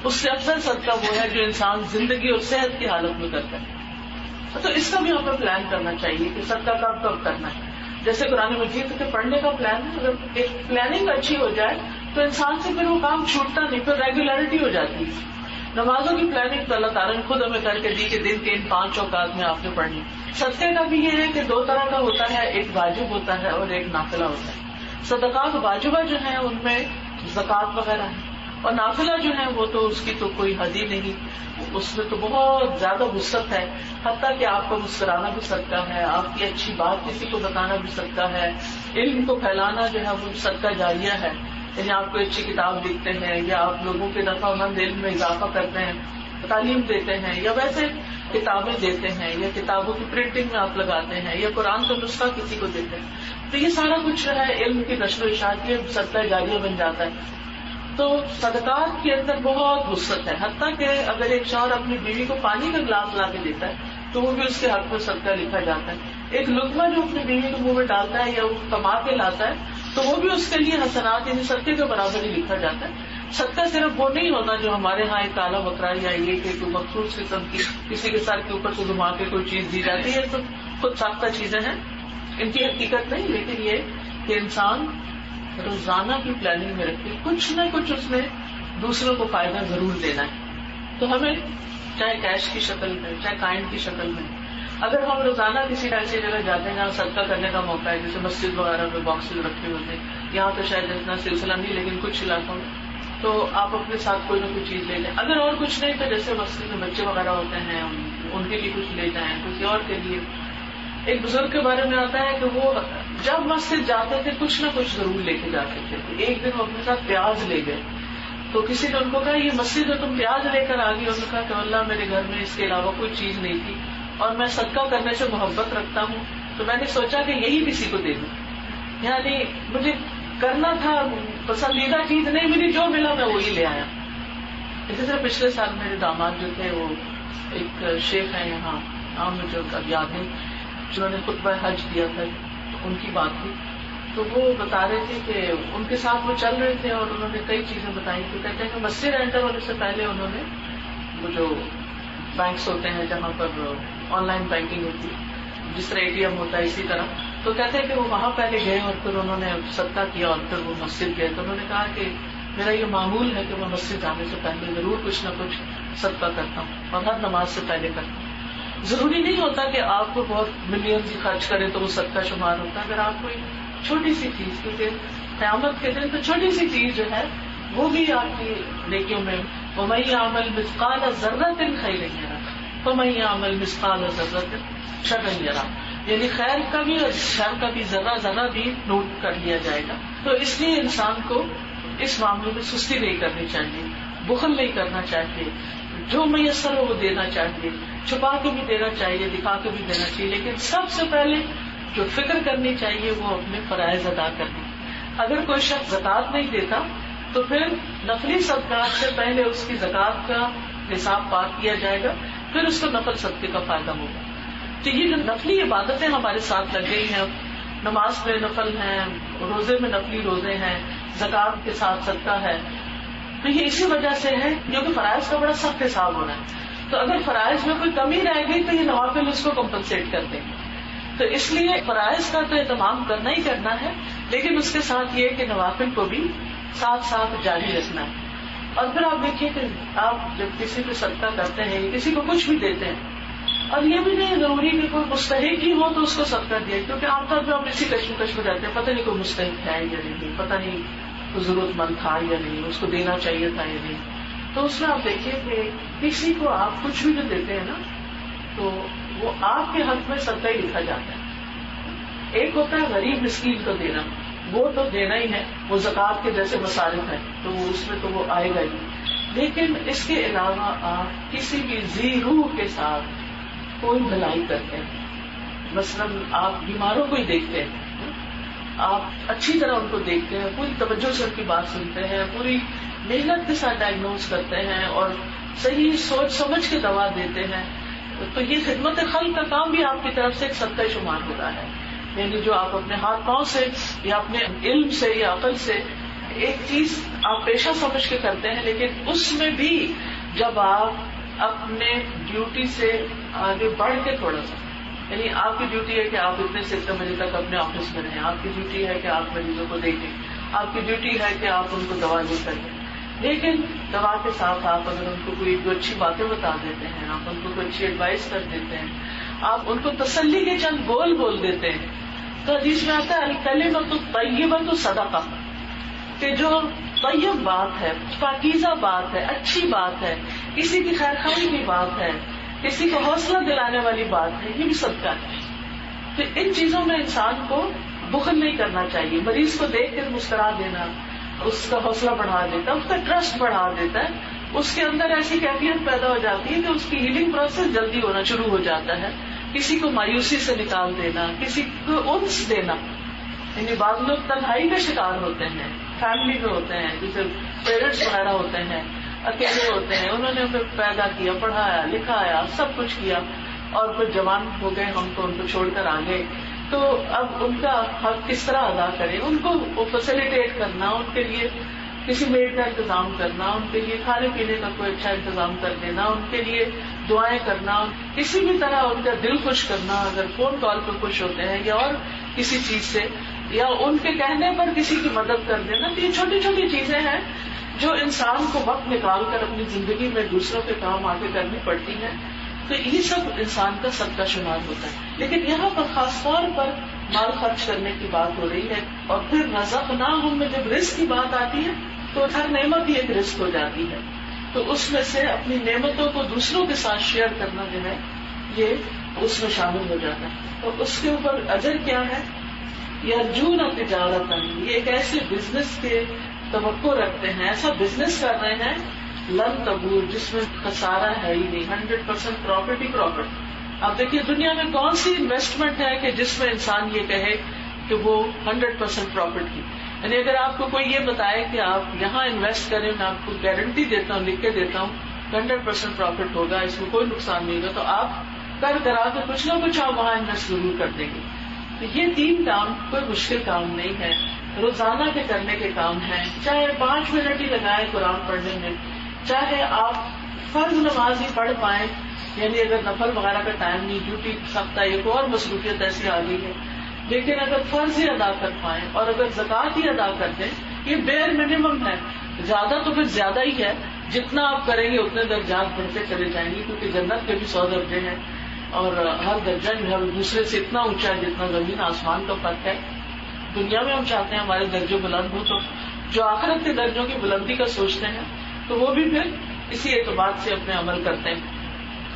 Speaker 2: اس سے افضل صدقہ وہ ہے جو انسان زندگی اور صحت کی حالت میں کرتا ہے. تو اس کا بھی ہمیں پلان کرنا چاہیے کہ صدقہ کب کب کرنا ہے. جیسے قرآن مجید کے پڑھنے کا پلان ہے، اگر ایک پلاننگ اچھی ہو جائے تو انسان سے پھر وہ کام چھوٹتا نہیں، پھر ریگولرٹی ہو جاتی ہے. نمازوں کی پلاننگ تو اللہ تعالیٰ نے خود ہمیں کر کے دی کہ دن کے ان 5 اوقات میں آپ نے پڑھنی. صدقے کا بھی یہ ہے کہ 2 طرح کا ہوتا ہے, ایک واجب ہوتا ہے اور ایک نافلہ ہوتا ہے. صدقات واجبہ جو ہیں ان میں زکوٰۃ وغیرہ ہے, اور نافلہ جو ہے وہ تو اس کی تو کوئی حد ہی نہیں, اس میں تو بہت زیادہ وسعت ہے. حتیٰ کہ آپ کو مسکرانا بھی صدقہ ہے, آپ کی اچھی بات کسی کو بتانا بھی صدقہ ہے, علم کو پھیلانا جو ہے وہ صدقہ جاریہ ہے. یعنی آپ کو اچھی کتاب لکھتے ہیں یا آپ لوگوں کے نفع مند علم میں اضافہ کرتے ہیں, تعلیم دیتے ہیں, یا ویسے کتابیں دیتے ہیں, یا کتابوں کی پرنٹنگ میں آپ لگاتے ہیں, یا قرآن کا نسخہ کسی کو دیتے ہیں, تو یہ سارا کچھ جو ہے علم کی نشر و اشاعت کے صدقہ جاریہ بن جاتا ہے. تو صدقات کے اندر بہت وسعت ہے. حتیٰ کہ اگر ایک شوہر اپنی بیوی کو پانی کا گلاس لا کے دیتا ہے تو وہ بھی اس کے حق میں صدقہ لکھا جاتا ہے. ایک لقمہ جو اپنی بیوی کے منہ میں ڈالتا ہے یا وہ کما کے لاتا ہے تو وہ بھی اس کے لیے حسنات یعنی صدقے کے برابر ہی لکھا جاتا ہے. صدقہ صرف وہ نہیں ہوتا جو ہمارے ہاں ایک کالا بکرا یا یہ کہ کوئی مخصوص قسم کی کسی کے سر کے اوپر سے گھما کے کوئی چیز دی جاتی ہے, تو خود ساختہ چیزیں ہیں, ان کی حقیقت نہیں. لیکن یہ کہ انسان روزانہ کی پلاننگ میں رکھے کچھ نہ کچھ اس میں دوسروں کو فائدہ ضرور دینا ہے. تو ہمیں چاہے کیش کی شکل میں چاہے کائنڈ کی شکل میں, اگر ہم روزانہ کسی ایسی جگہ جاتے ہیں جہاں صدقہ کرنے کا موقع ہے, جیسے مسجد وغیرہ میں باکسز رکھے ہوتے ہیں, یہاں تو شاید اتنا سلسلہ نہیں لیکن کچھ علاقوں میں, تو آپ اپنے ساتھ کوئی نہ کوئی چیز لے لیں. اگر اور کچھ نہیں تو جیسے مسجد میں بچے وغیرہ ہوتے ہیں ان کے لیے کچھ لے جائیں, کسی اور کے لیے. ایک بزرگ کے بارے میں آتا ہے کہ وہ جب مسجد جاتے تھے کچھ نہ کچھ ضرور لے کے جاتے تھے. ایک دن وہ اپنے ساتھ پیاز لے گئے, تو کسی نے ان کو کہا یہ مسجد ہے تم پیاز لے کر آ گئی. انہوں نے کہا کہ اللہ میرے گھر میں اس کے علاوہ کوئی چیز نہیں تھی اور میں صدقہ کرنے سے محبت رکھتا ہوں, تو میں نے سوچا کہ یہی کسی کو دے دوں. یعنی مجھے کرنا تھا, پسندیدہ چیز نہیں ملی, جو ملا میں وہی لے آیا. اسی طرح پچھلے سال میرے داماد جو تھے وہ ایک شیخ ہیں یہاں, نام مجھے اب یاد نہیں, جنہوں نے خطبہ حج دیا تھا, ان کی بات تھی. تو وہ بتا رہے تھے کہ ان کے ساتھ وہ چل رہے تھے اور انہوں نے کئی چیزیں بتائی تھی. کہتے ہیں کہ مسجد انٹر ہونے سے پہلے انہوں نے وہ جو بینکس ہوتے ہیں جہاں پر آن لائن بینکنگ ہوتی ہے, جس طرح ATM ہوتا ہے اسی طرح, تو کہتے ہیں کہ وہ وہاں پہلے گئے اور پھر انہوں نے صدقہ کیا اور پھر وہ مسجد گئے. تو انہوں نے کہا کہ میرا یہ معمول ہے کہ میں مسجد جانے سے پہلے ضرور کچھ نہ کچھ صدقہ کرتا ہوں اور ہر نماز سے پہلے کرتا ہوں. ضروری نہیں ہوتا کہ آپ کو بہت ملینز خرچ کریں تو وہ صدقہ شمار ہوتا ہے. اگر آپ کوئی چھوٹی سی چیز, کیونکہ قیامت کے دن تو چھوٹی سی چیز جو ہے وہ بھی آپ کی نیکیوں میں, وَمَن يَعْمَلْ مِثْقَالَ ذَرَّةٍ خَيْرًا يَرَهُ وَمَن يَعْمَلْ مِثْقَالَ ذَرَّةٍ شَرًّا يَرَهُ. یعنی خیر کا بھی اور شر کا بھی ذرہ ذرہ بھی نوٹ کر لیا جائے گا. تو اس لیے انسان کو اس معاملے میں سستی نہیں کرنی چاہیے, بخل نہیں کرنا چاہیے, جو میسر ہو وہ دینا چاہیے, چھپا کے بھی دینا چاہیے, دکھا کے بھی دینا چاہیے. لیکن سب سے پہلے جو فکر کرنی چاہیے وہ اپنے فرائض ادا کرنے. اگر کوئی شخص زکوٰۃ نہیں دیتا تو پھر نفلی صدقات سے پہلے اس کی زکوٰۃ کا حساب پاک کیا جائے گا, پھر اس کو نفل صدقے کا فائدہ ہوگا. تو یہ جو نفلی عبادتیں ہمارے ساتھ لگ گئی ہیں, نماز میں نفل ہیں, روزے میں نفلی روزے ہیں, زکوٰۃ کے ساتھ صدقہ ہے, تو یہ اسی وجہ سے ہے کیونکہ فرائض کا بڑا سخت حساب ہونا ہے. تو اگر فرائض میں کوئی کمی رہ گئی تو یہ نوافل اس کو کمپنسیٹ کر دیں گے. تو اس لیے فرائض کا تو اہتمام کرنا ہی کرنا ہے, لیکن اس کے ساتھ یہ کہ نوافل کو بھی ساتھ ساتھ جاری رکھنا ہے. اور پھر آپ دیکھیے کہ آپ جب کسی کو صدقہ کرتے ہیں, کسی کو کچھ بھی دیتے ہیں, اور یہ بھی نہیں ضروری کہ کوئی مستحق ہی ہو تو اس کو صدقہ دیا, کیونکہ عام طور پہ ہم اسی کشمکش میں رہتے ہیں, پتہ نہیں کوئی مستحق ہے یا نہیں, پتہ نہیں کوئی ضرورت مند تھا یا نہیں, اس کو دینا چاہیے تھا یا نہیں. تو اس میں آپ دیکھیے کہ کسی کو آپ کچھ بھی جو دیتے ہیں نا تو وہ آپ کے حق میں صدقہ ہی لکھا جاتا ہے. ایک ہوتا ہے غریب مسکین کو دینا, وہ تو دینا ہی ہے, وہ زکوٰۃ کے جیسے مصارف ہیں تو اس میں تو وہ آئے گا ہی. لیکن اس کے علاوہ آپ کسی بھی ذی روح کے ساتھ کوئی بھلائی کرتے ہیں, مثلاً آپ بیماروں کو ہی دیکھتے ہیں, آپ اچھی طرح ان کو دیکھتے ہیں, پوری توجہ سے ان کی بات سنتے ہیں, پوری محنت کے ساتھ ڈائگنوز کرتے ہیں اور صحیح سوچ سمجھ کے دوا دیتے ہیں, تو یہ خدمت خلق کا کام بھی آپ کی طرف سے ایک صدقہ شمار ہوتا ہے. یعنی جو آپ اپنے ہاتھ پاؤں سے یا اپنے علم سے یا عقل سے ایک چیز آپ پیشہ سمجھ کے کرتے ہیں, لیکن اس میں بھی جب آپ اپنے ڈیوٹی سے آگے بڑھ کے تھوڑا سا, یعنی آپ کی ڈیوٹی ہے کہ آپ اتنے سے اتنے بجے تک اپنے آفس میں رہیں, آپ کی ڈیوٹی ہے کہ آپ مریضوں کو دیکھیں, آپ کی ڈیوٹی ہے کہ آپ ان کو دوا لے کر دیں, لیکن دوا کے ساتھ آپ اگر ان کو کوئی اچھی باتیں بتا دیتے ہیں، آپ ان کو کوئی اچھی ایڈوائس کر دیتے ہیں، آپ ان کو تسلی کے چند بول دیتے ہیں، تو حدیث میں آتا ہے الکلمۃ الطیبۃ صدقہ، کہ جو طیب بات ہے، پاکیزہ بات ہے، اچھی بات ہے، کسی کی خیر خواہی کی بات ہے، کسی کو حوصلہ دلانے والی بات ہے، یہ بھی صدقہ ہے. تو ان چیزوں میں انسان کو بخل نہیں کرنا چاہیے. مریض کو دیکھ کر مسکرا دینا اس کا حوصلہ بڑھا دیتا ہے، اس کا ٹرسٹ بڑھا دیتا ہے، اس کے اندر ایسی کیفیت پیدا ہو جاتی ہے کہ اس کی ہیلنگ پروسیس جلدی ہونا شروع ہو جاتا ہے. کسی کو مایوسی سے نکال دینا، کسی کو انس دینا. یعنی بعض لوگ تنہائی کا شکار ہوتے ہیں، فیملی میں ہوتے ہیں، جیسے پیرنٹس وغیرہ ہوتے ہیں، اکیلے ہوتے ہیں، انہوں نے ہمیں پیدا کیا، پڑھایا لکھایا، سب کچھ کیا، اور پھر جوان ہو گئے ہم تو ان کو چھوڑ کر آ گئے. تو اب ان کا حق کس طرح ادا کریں؟ ان کو فیسیلیٹیٹ کرنا، ان کے لیے کسی میڈ کا انتظام کرنا، ان کے لیے کھانے پینے کا کوئی اچھا انتظام کر دینا، ان کے لیے دعائیں کرنا، کسی بھی طرح ان کا دل خوش کرنا. اگر فون کال پہ خوش ہوتے ہیں یا اور کسی چیز سے، یا ان کے کہنے پر کسی کی مدد کر دینا. تو یہ چھوٹی چھوٹی چیزیں ہیں جو انسان کو وقت نکال کر اپنی زندگی میں دوسروں کے کام آگے کرنی پڑتی ہیں. تو یہ سب انسان کا صدقہ شمار ہوتا ہے. لیکن یہاں پر خاص طور پر مال خرچ کرنے کی بات ہو رہی ہے. اور پھر رزقناہم میں جب رزق کی بات آتی ہے تو ہر نعمت ہی ایک رزق ہو جاتی ہے. تو اس میں سے اپنی نعمتوں کو دوسروں کے ساتھ شیئر کرنا جو ہے یہ اس میں شامل ہو جاتا ہے. اور اس کے اوپر اجر کیا ہے؟ یرجون تجارتاً، یہ ایک ایسے بزنس کے توقع رکھتے ہیں، ایسا بزنس کر رہے ہیں لن تبور، جس میں خسارہ ہے ہی نہیں، 100% پروفٹ ہی پروفٹ. اب دیکھیے دنیا میں کون سی انویسٹمنٹ ہے کہ جس میں انسان یہ کہے کہ وہ 100% پروفٹ کی. یعنی اگر آپ کو کوئی یہ بتائے کہ آپ یہاں انویسٹ کریں، میں آپ کو گارنٹی دیتا ہوں، لکھ کے دیتا ہوں 100% پروفٹ ہوگا، اس میں کوئی نقصان نہیں ہوگا، تو آپ کرا کے کچھ نہ کچھ آپ وہاں انویسٹ ضرور کر دیں گے. تو یہ 3 کام کوئی مشکل کام نہیں ہے، روزانہ کے کرنے کے کام ہیں. چاہے 5 منٹ ہی لگائیں قرآن پڑھنے میں، چاہے آپ فرض نماز ہی پڑھ پائیں، یعنی اگر نفل وغیرہ کا ٹائم نہیں، ڈیوٹی سخت ہے، ایک اور مصروفیت ایسی آ گئی ہے، لیکن اگر فرض ہی ادا کر پائیں اور اگر زکوٰۃ ہی ادا کر دیں، یہ بیر منیمم ہے. زیادہ تو پھر زیادہ ہی ہے، جتنا آپ کریں گے اتنے درجات بڑھتے چلے جائیں گے، کیونکہ جنت کے بھی 100 درجے ہیں اور ہر درجہ جو ہے دوسرے سے اتنا اونچا ہے جتنا زمین آسمان کا فرق ہے. دنیا میں ہم چاہتے ہیں ہمارے درجے بلند ہو، تو جو آخرت کے درجوں کی بلندی کا سوچتے ہیں تو وہ بھی پھر اسی اعتبار سے اپنے عمل کرتے ہیں.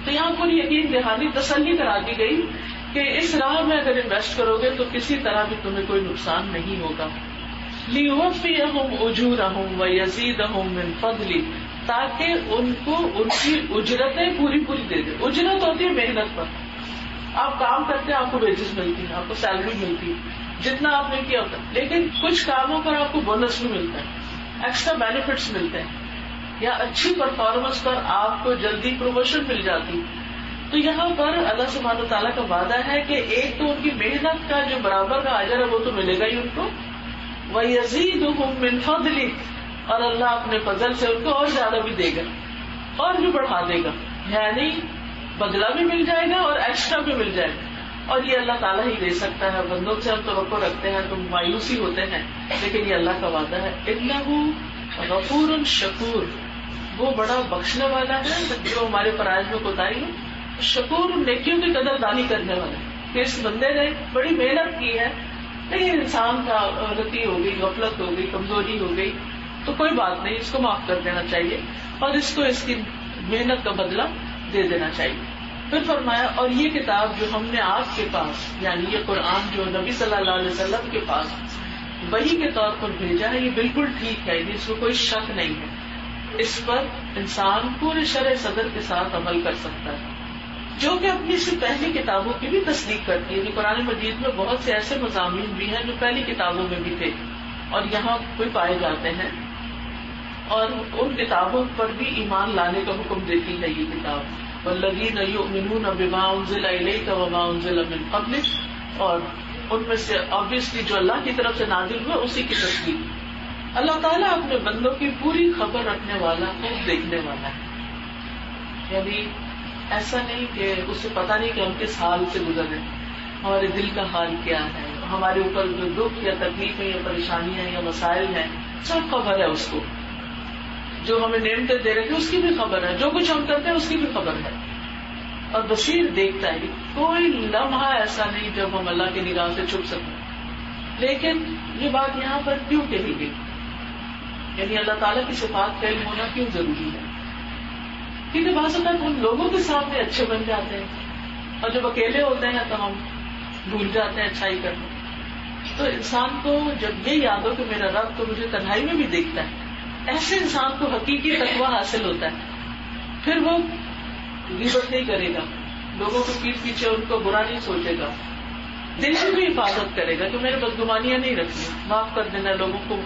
Speaker 2: تو یہاں پوری یقین دہانی تسلی کرا دی گئی کہ اس راہ میں اگر انویسٹ کرو گے تو کسی طرح بھی تمہیں کوئی نقصان نہیں ہوگا. لیوفیہم اجورہم ویزیدہم من فضلہ، تاکہ ان کو ان کی اجرتیں پوری دے دے. اجرت ہوتی ہے محنت پر، آپ کام کرتے ہیں، آپ کو ویجز ملتی ہے، آپ کو سیلری ملتی ہے جتنا آپ نے کیا ہوتا ہے. لیکن کچھ کاموں پر آپ کو بونس بھی ملتا ہے، ایکسٹرا بینیفٹس ملتے ہیں، یا اچھی پرفارمنس پر آپ کو جلدی پروموشن مل جاتی. تو یہاں پر اللہ سبحانہ تعالیٰ کا وعدہ ہے کہ ایک تو ان کی محنت کا جو برابر کا اجر ہے وہ تو ملے گا ہی ان کو، وَيَزِيدُهُم مِّن فَضْلِهِ، اور اللہ اپنے فضل سے ان کو اور زیادہ بھی دے گا اور بھی بڑھا دے گا. یعنی بدلہ بھی مل جائے گا اور ایکسٹرا بھی مل جائے گا. اور یہ اللہ تعالیٰ ہی دے سکتا ہے. بندوں سے ہم توقع رکھتے ہیں تو مایوسی ہوتے ہیں، لیکن یہ اللہ کا وعدہ ہے. إِنَّهُ غَفُورٌ شَكُورٌ، وہ بڑا بخشنے والا ہے جو ہمارے فرائض میں کوتاہی ہو. شکور، نیکیوں کی قدر دانی کرنے والا ہے کہ اس بندے نے بڑی محنت کی ہے، لیکن انسان کا غلطی ہو گئی، غفلت ہو گئی، کمزوری ہو گئی، تو کوئی بات نہیں، اس کو معاف کر دینا چاہیے اور اس کو اس کی محنت کا بدلہ دے دینا چاہیے. پھر فرمایا اور یہ کتاب جو ہم نے آپ کے پاس، یعنی یہ قرآن جو نبی صلی اللہ علیہ وسلم کے پاس وحی کے طور پر بھیجا ہے، یہ بالکل ٹھیک ہے، اس میں کوئی شک نہیں ہے. اس پر انسان پورے شرح صدر کے ساتھ عمل کر سکتا ہے، جو کہ اپنی سے پہلی کتابوں کی بھی تصدیق کرتی ہے. قرآن مجید میں بہت سے ایسے مضامین بھی ہیں جو پہلی کتابوں میں بھی تھے اور یہاں بھی پائے جاتے ہیں، اور ان کتابوں پر بھی ایمان لانے کا حکم دیتی ہے یہ کتاب. والذین یؤمنون بما انزل الیک وما انزل من قبلک، اور ان میں سے obviously جو اللہ کی طرف سے نازل ہوا اسی کی تصدیق. اللہ تعالیٰ اپنے بندوں کی پوری خبر رکھنے والا، خوب دیکھنے والا ہے. یعنی ایسا نہیں کہ اسے پتا نہیں کہ ہم کس حال سے گزر رہے ہیں، ہمارے دل کا حال کیا ہے، ہمارے اوپر جو دکھ یا تکلیفیں یا پریشانیاں یا مسائل ہیں، سب خبر ہے اس کو. جو ہمیں نعمتیں دے رکھی اس کی بھی خبر ہے, جو کچھ ہم کرتے ہیں اس کی بھی خبر ہے, اور بصیر دیکھتا ہے. کوئی لمحہ ایسا نہیں جب ہم اللہ کی نگاہ سے چھپ سکیں. لیکن یہ بات یہاں پر کیوں کہی گئی, یعنی اللہ تعالیٰ کی صفات کا علم ہونا کیوں ضروری ہے؟ کیونکہ بعض اوقات ہم لوگوں کے سامنے اچھے بن جاتے ہیں اور جب اکیلے ہوتے ہیں تو ہم بھول جاتے ہیں اچھائی کرنا. تو انسان کو جب یہ یاد ہو کہ میرا رب تو مجھے تنہائی میں بھی دیکھتا ہے, ایسے انسان کو حقیقی تقویٰ حاصل ہوتا ہے. پھر وہ غیبت نہیں کرے گا, لوگوں کے پیٹ پیچھے ان کو برا نہیں سوچے گا, دل کی بھی حفاظت کرے گا کہ میرے بدگمانیاں نہیں رکھنی, معاف کر دینا لوگوں کو,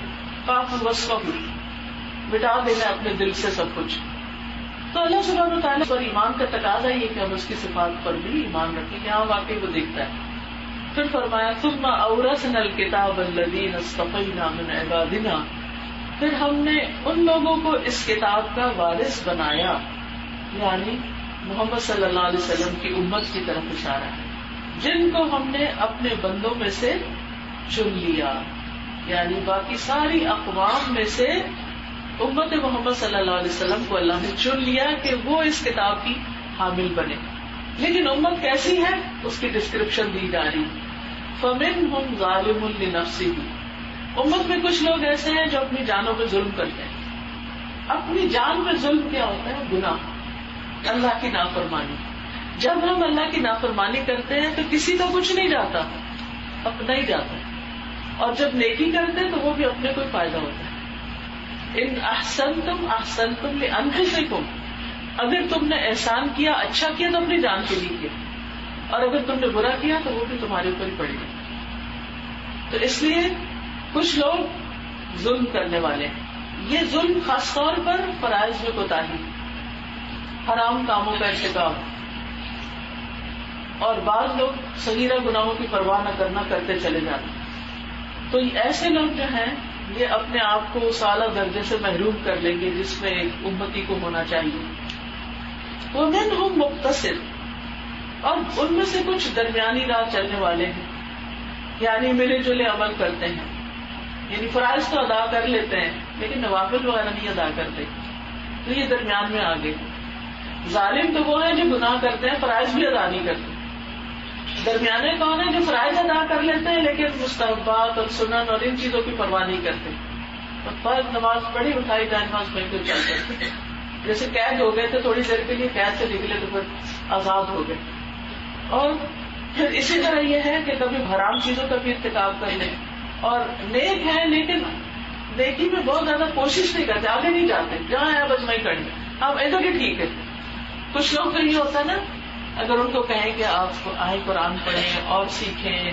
Speaker 2: مٹا دینا اپنے دل سے سب کچھ. تو اللہ سبحانہ وتعالیٰ پر ایمان کا تقاضا یہ کہ ہم اس کی صفات پر بھی ایمان رکھیں کہ ہاں واقعی وہ دیکھتا ہے. پھر فرمایا ثم اورثنا الکتاب الذین اصطفینا من عبادنا, پھر ہم نے ان لوگوں کو اس کتاب کا وارث بنایا, یعنی محمد صلی اللہ علیہ وسلم کی امت کی طرف اشارہ ہے, جن کو ہم نے اپنے بندوں میں سے چن لیا. یعنی باقی ساری اقوام میں سے امت محمد صلی اللہ علیہ وسلم کو اللہ نے چن لیا کہ وہ اس کتاب کی حامل بنے. لیکن امت کیسی ہے اس کی ڈسکرپشن دی جا رہی. فَمِنْهُمْ ظَالِمٌ لِنَفْسِهِ, امت میں کچھ لوگ ایسے ہیں جو اپنی جانوں پہ ظلم کرتے ہیں. اپنی جان پہ ظلم کیا ہوتا ہے؟ گناہ, اللہ کی نافرمانی. جب ہم اللہ کی نافرمانی کرتے ہیں تو کسی کا کچھ نہیں جاتا, اپنا ہی جاتا ہے. اور جب نیکی کرتے ہیں تو وہ بھی اپنے کو فائدہ ہوتا ہے. ان احسنتم احسنتم لانفسکم, اگر تم نے احسان کیا, اچھا کیا تو اپنی جان کے لیے کیا, اور اگر تم نے برا کیا تو وہ بھی تمہارے اوپر ہی پڑے گا. تو اس لیے کچھ لوگ ظلم کرنے والے ہیں. یہ ظلم خاص طور پر فرائض میں کوتاہی, حرام کاموں کا ارتکاب, اور بعض لوگ صغیرہ گناہوں کی پرواہ نہ کرنا کرتے چلے جاتے ہیں. تو ایسے لوگ جو ہیں یہ اپنے آپ کو اس اعلیٰ درجے سے محروم کر لیں گے جس میں ایک امتی کو ہونا چاہیے. وَمِنْهُمْ مُقْتَصِدٌ, اور ان میں سے کچھ درمیانی راہ چلنے والے ہیں, یعنی ملے جلے عمل کرتے ہیں. یعنی فرائض تو ادا کر لیتے ہیں لیکن نوافل وغیرہ نہیں ادا کرتے, تو یہ درمیان میں آگے. ظالم تو وہ ہیں جو گناہ کرتے ہیں فرائض بھی ادا نہیں کرتے. درمیانے کون ہیں؟ جو فرائض ادا کر لیتے ہیں لیکن مستحبات اور سنن اور ان چیزوں کی پرواہ نہیں کرتے. فرض نماز پڑھی, اٹھائی جائے نماز پڑھی تو چل کرتے, جیسے قید ہو گئے تھے تھوڑی دیر کے لیے, قید سے نکلے تو پھر آزاد ہو گئے. اور پھر اسی طرح یہ ہے کہ کبھی حرام چیزوں کا بھی ارتکاب کر لیں, اور نیک ہیں لیکن نیکی میں بہت زیادہ کوشش نہیں کرتے, آگے نہیں جاتے, جہاں ہے بس میں کریں اب ادھر ہی ٹھیک ہے. کچھ لوگ تو یہ ہوتا ہے نا, اگر ان کو کہیں کہ آپ آئے قرآن پڑھیں اور سیکھیں,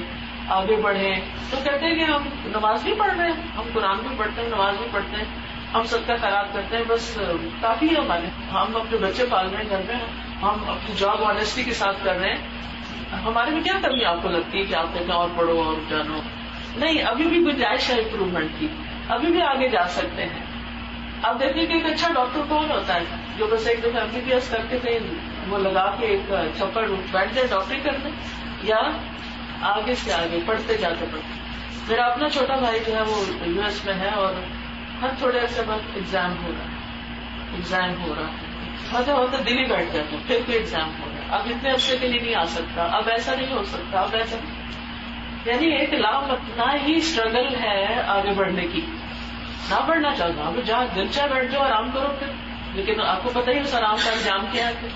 Speaker 2: آگے بڑھیں, تو کہتے ہیں کہ ہم نماز بھی پڑھ رہے ہیں, ہم قرآن بھی پڑھتے ہیں, نماز بھی پڑھتے ہیں, ہم صدقہ خیرات کرتے ہیں, بس کافی ہے ہمارے, ہم اپنے بچے پال رہے ہیں گھر میں, ہم اپنی جاب آنیسٹی کے ساتھ کر رہے ہیں, ہمارے میں کیا کمی آپ کو لگتی ہے کہ آپ کہتے ہیں اور پڑھو اور جانو؟ نہیں, ابھی بھی گنجائش ہے امپروومنٹ کی, ابھی بھی آگے جا سکتے ہیں. آپ دیکھیں کہ ایک اچھا ڈاکٹر کون ہوتا ہے جو بس ایک دفعہ MBBS کر کے کہیں وہ لگا کے ایک چھپڑ بیٹھ جائے ڈاکٹری کرنے, یا آگے سے آگے پڑھتے جاتے پڑھتے. میرا اپنا چھوٹا بھائی جو ہے وہ US میں ہے, اور ہر تھوڑے عرصے بعد ایگزام ہو رہا ہے, ہوتا دل ہی بیٹھ جاتا ہے, پھر کوئی ایگزام ہو رہا ہے, اب اتنے عرصے کے لیے نہیں آ سکتا, اب ایسا نہیں ہو سکتا, اب ایسا. یعنی ایک لامحدود ہی اسٹرگل ہے آگے بڑھنے کی. نہ بڑھنا چاہتا, اب جہاں دل چاہ بیٹھ جاؤ, آرام کرو پھر, لیکن آپ کو پتہ ہی اس آرام کا انجام کیا ہے.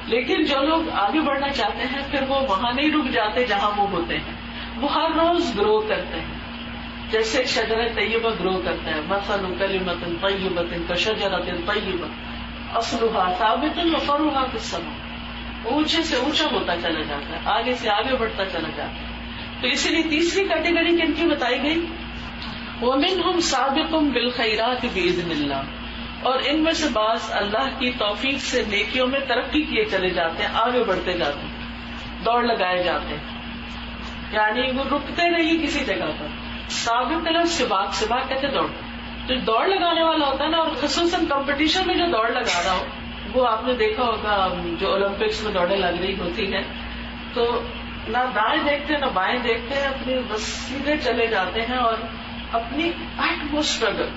Speaker 2: لیکن جو لوگ آگے بڑھنا چاہتے ہیں پھر وہ وہاں نہیں رک جاتے جہاں وہ ہوتے ہیں, وہ ہر روز گرو کرتے ہیں. جیسے شجرہ طیبہ گرو کرتا ہے, مثل کلمۃ طیبۃ کشجرۃ طیبہ اصلها ثابت وفرعها فی السماء, اونچے سے اونچا ہوتا چلا جاتا ہے, آگے سے آگے بڑھتا چلا جاتا ہے. تو اسی لیے تیسری کیٹیگری کن کی بتائی گئی, وَمِنْهُمْ سَابِقٌ بِالْخَيْرَاتِ بِإِذْنِ اللَّهِ, اور ان میں سے بعض اللہ کی توفیق سے نیکیوں میں ترقی کیے چلے جاتے ہیں, آگے بڑھتے جاتے ہیں, دوڑ لگائے جاتے ہیں, یعنی وہ رکتے نہیں کسی جگہ پر. سابق لفظ سباق کہتے دوڑ, تو دوڑ لگانے والا ہوتا ہے نا, اور خصوصاً کمپٹیشن میں جو دوڑ لگا رہا ہو, وہ آپ نے دیکھا ہوگا جو اولمپکس میں دوڑیں لگ رہی ہوتی ہیں, تو نہ دائیں دیکھتے نہ بائیں دیکھتے ہیں, اپنے بس سیدھے چلے جاتے ہیں, اور اپنی ایٹ موسٹ اسٹرگل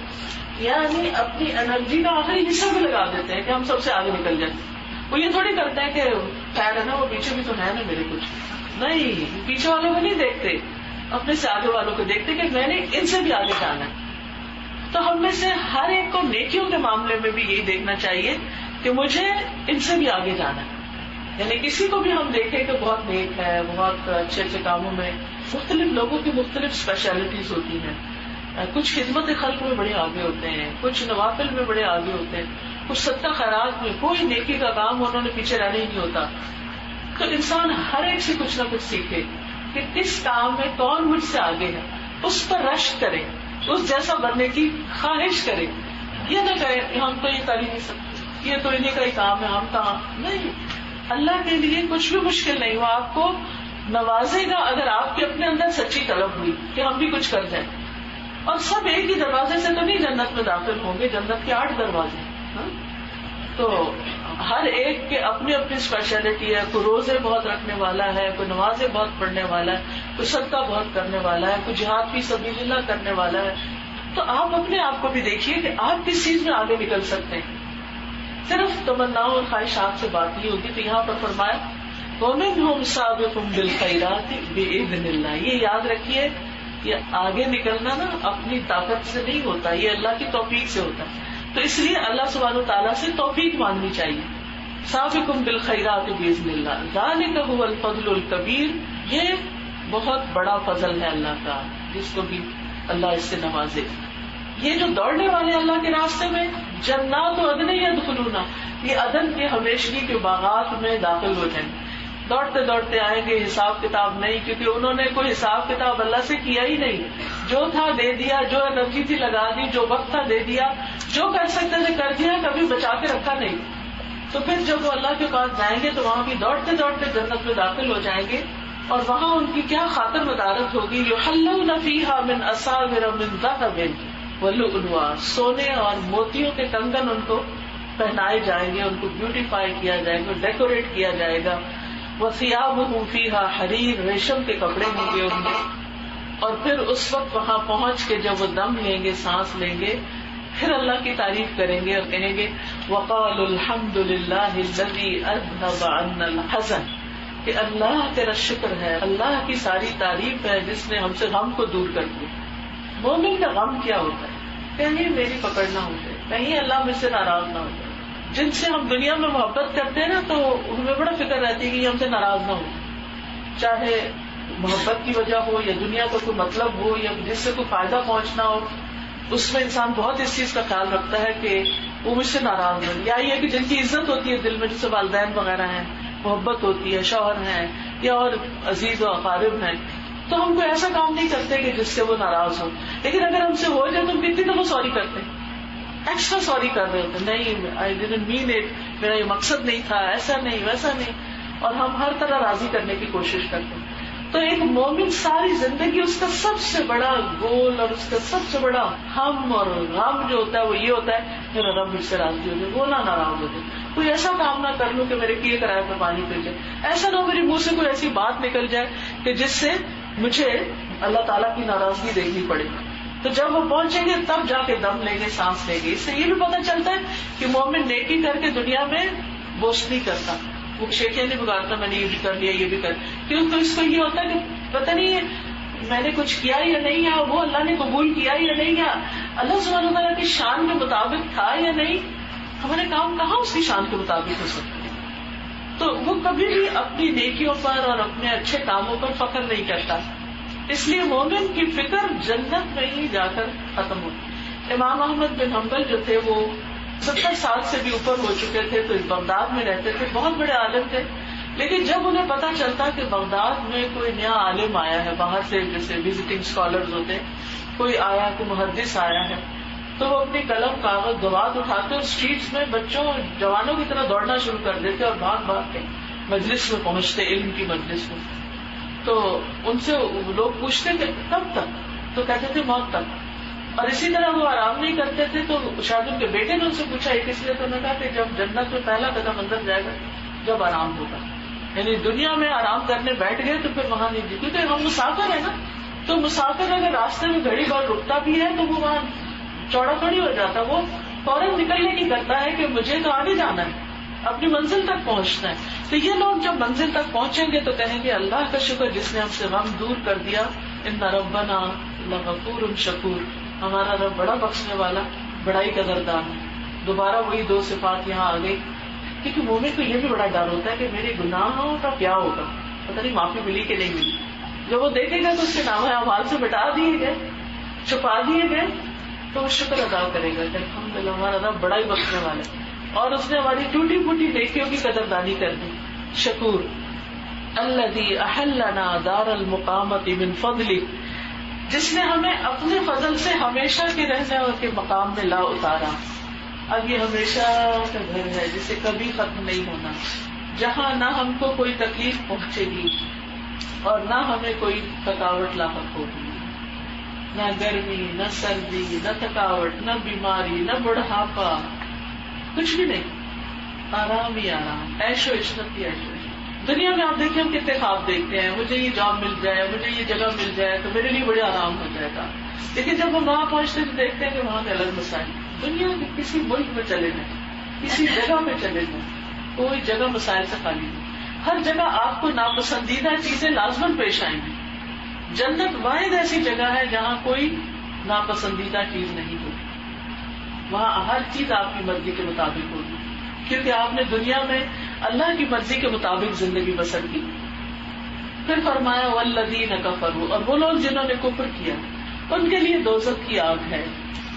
Speaker 2: یعنی اپنی انرجی کا آخری حصہ بھی لگا دیتے ہیں کہ ہم سب سے آگے نکل جائیں. وہ یہ تھوڑی کرتے ہیں کہ خیر ہے نا وہ پیچھے بھی تو ہے نا میرے کچھ. نہیں, پیچھے والوں کو نہیں دیکھتے, اپنے سے آگے والوں کو دیکھتے کہ میں نے ان سے بھی آگے جانا ہے. تو ہم میں سے ہر ایک کو نیکیوں کے معاملے میں بھی یہی دیکھنا چاہیے کہ مجھے ان سے بھی آگے جانا ہے. یعنی کسی کو بھی ہم دیکھیں کہ بہت نیک ہے, بہت اچھے اچھے کاموں میں, مختلف لوگوں کی مختلف اسپیشلٹیز ہوتی ہیں. کچھ خدمت خلق میں بڑے آگے ہوتے ہیں, کچھ نوافل میں بڑے آگے ہوتے ہیں, کچھ صدقہ خیرات میں, کوئی نیکی کا کام انہوں نے پیچھے رہنا ہی نہیں ہوتا. تو انسان ہر ایک سے کچھ نہ کچھ سیکھے کہ کس کام میں کون مجھ سے آگے ہے, اس پر رشک کرے, اس جیسا بننے کی خواہش کرے. یہ نہ کہے ہم تو یہ کر ہی نہیں سکتے, یہ تو انہیں کا ہی کام ہے, ہم کہاں. نہیں, اللہ کے لیے کچھ بھی مشکل نہیں, وہ آپ کو نوازے گا اگر آپ کے اپنے اندر سچی طلب ہوئی کہ ہم بھی کچھ کر جائیں. اور سب ایک ہی دروازے سے تو نہیں جنت میں داخل ہوں گے, جنت کے 8 دروازے. تو ہر ایک کے اپنی اپنی اسپیشلٹی ہے. کوئی روزے بہت رکھنے والا ہے, کوئی نمازیں بہت پڑھنے والا ہے, کوئی صدقہ بہت کرنے والا ہے, کوئی جہاد فی سبیل اللہ کرنے والا ہے. تو آپ اپنے آپ کو بھی دیکھیے کہ آپ کس چیز میں آگے نکل سکتے ہیں. صرف تمناؤں اور خواہشات سے بات نہیں ہوگی. تو یہاں پر فرمایا وَمِنْهُمْ سَابِقٌ بِالْخَيْرَاتِ بِإِذْنِ اللَّهِ. یہ یاد رکھیے, یہ آگے نکلنا نا اپنی طاقت سے نہیں ہوتا, یہ اللہ کی توفیق سے ہوتا ہے. تو اس لیے اللہ سبحانہ وتعالیٰ سے توفیق مانگنی چاہیے. سابقکم بالخیرات باذن اللہ ذالک هو الفضل الکبیر. یہ بہت بڑا فضل ہے اللہ کا, جس کو بھی اللہ اس سے نوازے. یہ جو دوڑنے والے اللہ کے راستے میں جنات عدن یدخلون, یہ عدن کے ہمیشگی کے باغات میں داخل ہو جائیں. دوڑتے دوڑتے آئیں گے, حساب کتاب نہیں, کیونکہ انہوں نے کوئی حساب کتاب اللہ سے کیا ہی نہیں. جو تھا دے دیا, جو انرجی تھی لگا دی, جو وقت تھا دے دیا, جو کر سکتے تھے کر دیا, کبھی بچا کے رکھا نہیں. تو پھر جب وہ اللہ کے پاس جائیں گے تو وہاں بھی دوڑتے دوڑتے جنت میں داخل ہو جائیں گے. اور وہاں ان کی کیا خاطر مدارت ہوگی, یحلون فیہا من اساور من ذہب ولؤلؤا, سونے اور موتیوں کے کنگن ان کو پہنائے جائیں گے, ان کو بیوٹیفائی کیا جائے گا, ڈیکوریٹ کیا جائے گا. وَثِيَابُهُمْ فِيهَا حَرِيرٌ, ریشم کے کپڑے ہوں گے ان میں. اور پھر اس وقت وہاں پہنچ کے جب وہ دم لیں گے, سانس لیں گے, پھر اللہ کی تعریف کریں گے اور کہیں گے وَقَالُوا الْحَمْدُ لِلَّهِ الَّذِي أَذْهَبَ عَنَّا الْحَزَنَ, کہ اللہ تیرا شکر ہے, اللہ کی ساری تعریف ہے جس نے ہم سے غم کو دور کر دیا. مومن کا غم کیا ہوتا ہے, کہیں میری پکڑ نہ ہو جائے, کہیں اللہ مجھ سے ناراض نہ ہو جائے. جن سے ہم دنیا میں محبت کرتے ہیں نا, تو ہمیں بڑا فکر رہتی ہے کہ یہ ہم سے ناراض نہ ہو, چاہے محبت کی وجہ ہو یا دنیا کا کوئی مطلب ہو یا جس سے کوئی فائدہ پہنچنا ہو. اس میں انسان بہت اس چیز کا خیال رکھتا ہے کہ وہ مجھ سے ناراض ہو. یا یہ کہ جن کی عزت ہوتی ہے دل میں, جیسے والدین وغیرہ ہیں, محبت ہوتی ہے, شوہر ہیں یا اور عزیز و اقارب ہیں, تو ہم کوئی ایسا کام نہیں کرتے کہ جس سے وہ ناراض ہو. لیکن اگر ہم سے ہو جائے تو ہم کتنی دفعہ سوری کرتے ہیں, ایکسٹرا سوری کر رہے ہوتے, نہیں آئی ڈیڈنٹ مین اٹ, میرا یہ مقصد نہیں تھا, ایسا نہیں ویسا نہیں, اور ہم ہر طرح راضی کرنے کی کوشش کرتے ہیں. تو ایک مومن ساری زندگی اس کا سب سے بڑا گول اور اس کا سب سے بڑا ہم اور غم جو ہوتا ہے وہ یہ ہوتا ہے میرا رب مجھ سے راضی ہو جائے, وہ نہ ناراض ہو جائے. کوئی ایسا کام نہ کر لوں کہ میرے کیے کرائے پر پانی پھر جائے, ایسا نہ ہو میرے منہ سے کوئی ایسی بات نکل جائے کہ جس سے مجھے اللہ تعالیٰ کی ناراضگی دیکھنی پڑے. تو جب وہ پہنچیں گے تب جا کے دم لیں گے, سانس لیں گے. اس سے یہ بھی پتہ چلتا ہے کہ مومن نیکی کر کے دنیا میں بوسٹ نہیں کرتا, وہ شیخیاں نہیں بگاڑتا میں نے یہ بھی کر لیا یہ بھی کر, کیونکہ اس کو یہ ہوتا ہے کہ پتہ نہیں میں نے کچھ کیا یا نہیں, یا وہ اللہ نے قبول کیا یا نہیں, یا اللہ سبحانہ وتعالیٰ کی شان کے مطابق تھا یا نہیں. ہمارے کام کہاں اس کی شان کے مطابق ہو سکتے ہیں. تو وہ کبھی بھی اپنی نیکیوں پر اور اپنے اچھے کاموں پر فخر نہیں کرتا. اس لیے مومن کی فکر جنت میں ہی جا کر ختم ہوتی. امام احمد بن حنبل جو تھے وہ 70 سال سے بھی اوپر ہو چکے تھے, تو بغداد میں رہتے تھے, بہت بڑے عالم تھے. لیکن جب انہیں پتا چلتا کہ بغداد میں کوئی نیا عالم آیا ہے باہر سے, جیسے وزٹنگ اسکالرز ہوتے, کوئی آیا, کوئی محدث آیا ہے, تو وہ اپنی قلم کاغذ دوات اٹھاتے اور اسٹریٹس میں بچوں جوانوں کی طرح دوڑنا شروع کر دیتے اور بھاگ بھاگ کے مجلس میں پہنچتے, علم کی مجلس میں. تو ان سے لوگ پوچھتے کہ کب تک, تو کہتے تھے موت تک. اور اسی طرح وہ آرام نہیں کرتے تھے. تو شاید ان کے بیٹے نے ان سے پوچھا ایک, اس لیے تو انہوں نے کہا کہ جب جنت میں پہلا قدم اندر جائے گا جب آرام ہوگا, یعنی دنیا میں آرام کرنے بیٹھ گئے تو پھر وہاں نہیں, کیونکہ ہم مسافر ہیں نا. تو مسافر اگر راستے میں گھڑی بھر رکتا بھی ہے تو وہ وہاں چوڑا تھوڑی ہو جاتا، وہ فوراً نکلنے کی کرتا ہے کہ مجھے تو آگے جانا ہے، اپنی منزل تک پہنچنا ہے. تو یہ لوگ جب منزل تک پہنچیں گے تو کہیں گے اللہ کا شکر جس نے ہم سے غم دور کر دیا. ان ربنا لغفور شکور، ہمارا رب بڑا بخشنے والا، بڑا ہی قدردان ہے. دوبارہ وہی دو صفات یہاں آ گئی، کیونکہ مومن کو یہ بھی بڑا ڈر ہوتا ہے کہ میرے گناہوں کا کیا ہوگا، پتہ نہیں معافی ملی کہ نہیں ملی. جب وہ دیکھے گا تو اس کے نام اعمال سے مٹا دیے گئے، چھپا دیے گئے، تو وہ شکر ادا کرے گا کہ الحمدللہ ہمارا رب بڑا ہی بخشنے والا ہے اور اس نے ہماری ٹوٹی پھوٹی نیکیوں کی قدردانی کر دی. شکور. الذی احلنا دار المقامۃ من فضلہ، جس نے ہمیں اپنے فضل سے ہمیشہ کے رہنے کے مقام میں لا اتارا. اب یہ ہمیشہ کا گھر ہے جسے کبھی ختم نہیں ہونا، جہاں نہ ہم کو کوئی تکلیف پہنچے گی اور نہ ہمیں کوئی تھکاوٹ لاحق ہوگی، نہ گرمی، نہ سردی، نہ تھکاوٹ، نہ بیماری، نہ بڑھاپا، کچھ بھی نہیں. آرام ہی آرام، عیش و عشرت ہی عیش و عشرت. دنیا میں آپ دیکھیں ہم کتنے خواب دیکھتے ہیں، مجھے یہ جاب مل جائے، مجھے یہ جگہ مل جائے تو میرے لیے بڑا آرام ہو جائے گا. لیکن جب ہم وہاں پہنچتے ہیں تو دیکھتے ہیں کہ وہاں کے الگ مسائل. دنیا کے کسی ملک میں چلے جائیں، کسی جگہ میں چلے جائیں، کوئی جگہ مسائل سے خالی نہیں. ہر جگہ آپ کو ناپسندیدہ چیزیں لازماً پیش آئیں گی. جنت واحد ایسی جگہ ہے جہاں کوئی ناپسندیدہ چیز نہیں ہوگی، وہاں ہر چیز آپ کی مرضی کے مطابق ہوگی، کیونکہ آپ نے دنیا میں اللہ کی مرضی کے مطابق زندگی بسر کی. پھر فرمایا والذین کفروا، اور وہ لوگ جنہوں نے کفر کیا ان کے لیے دوزخ کی آگ ہے.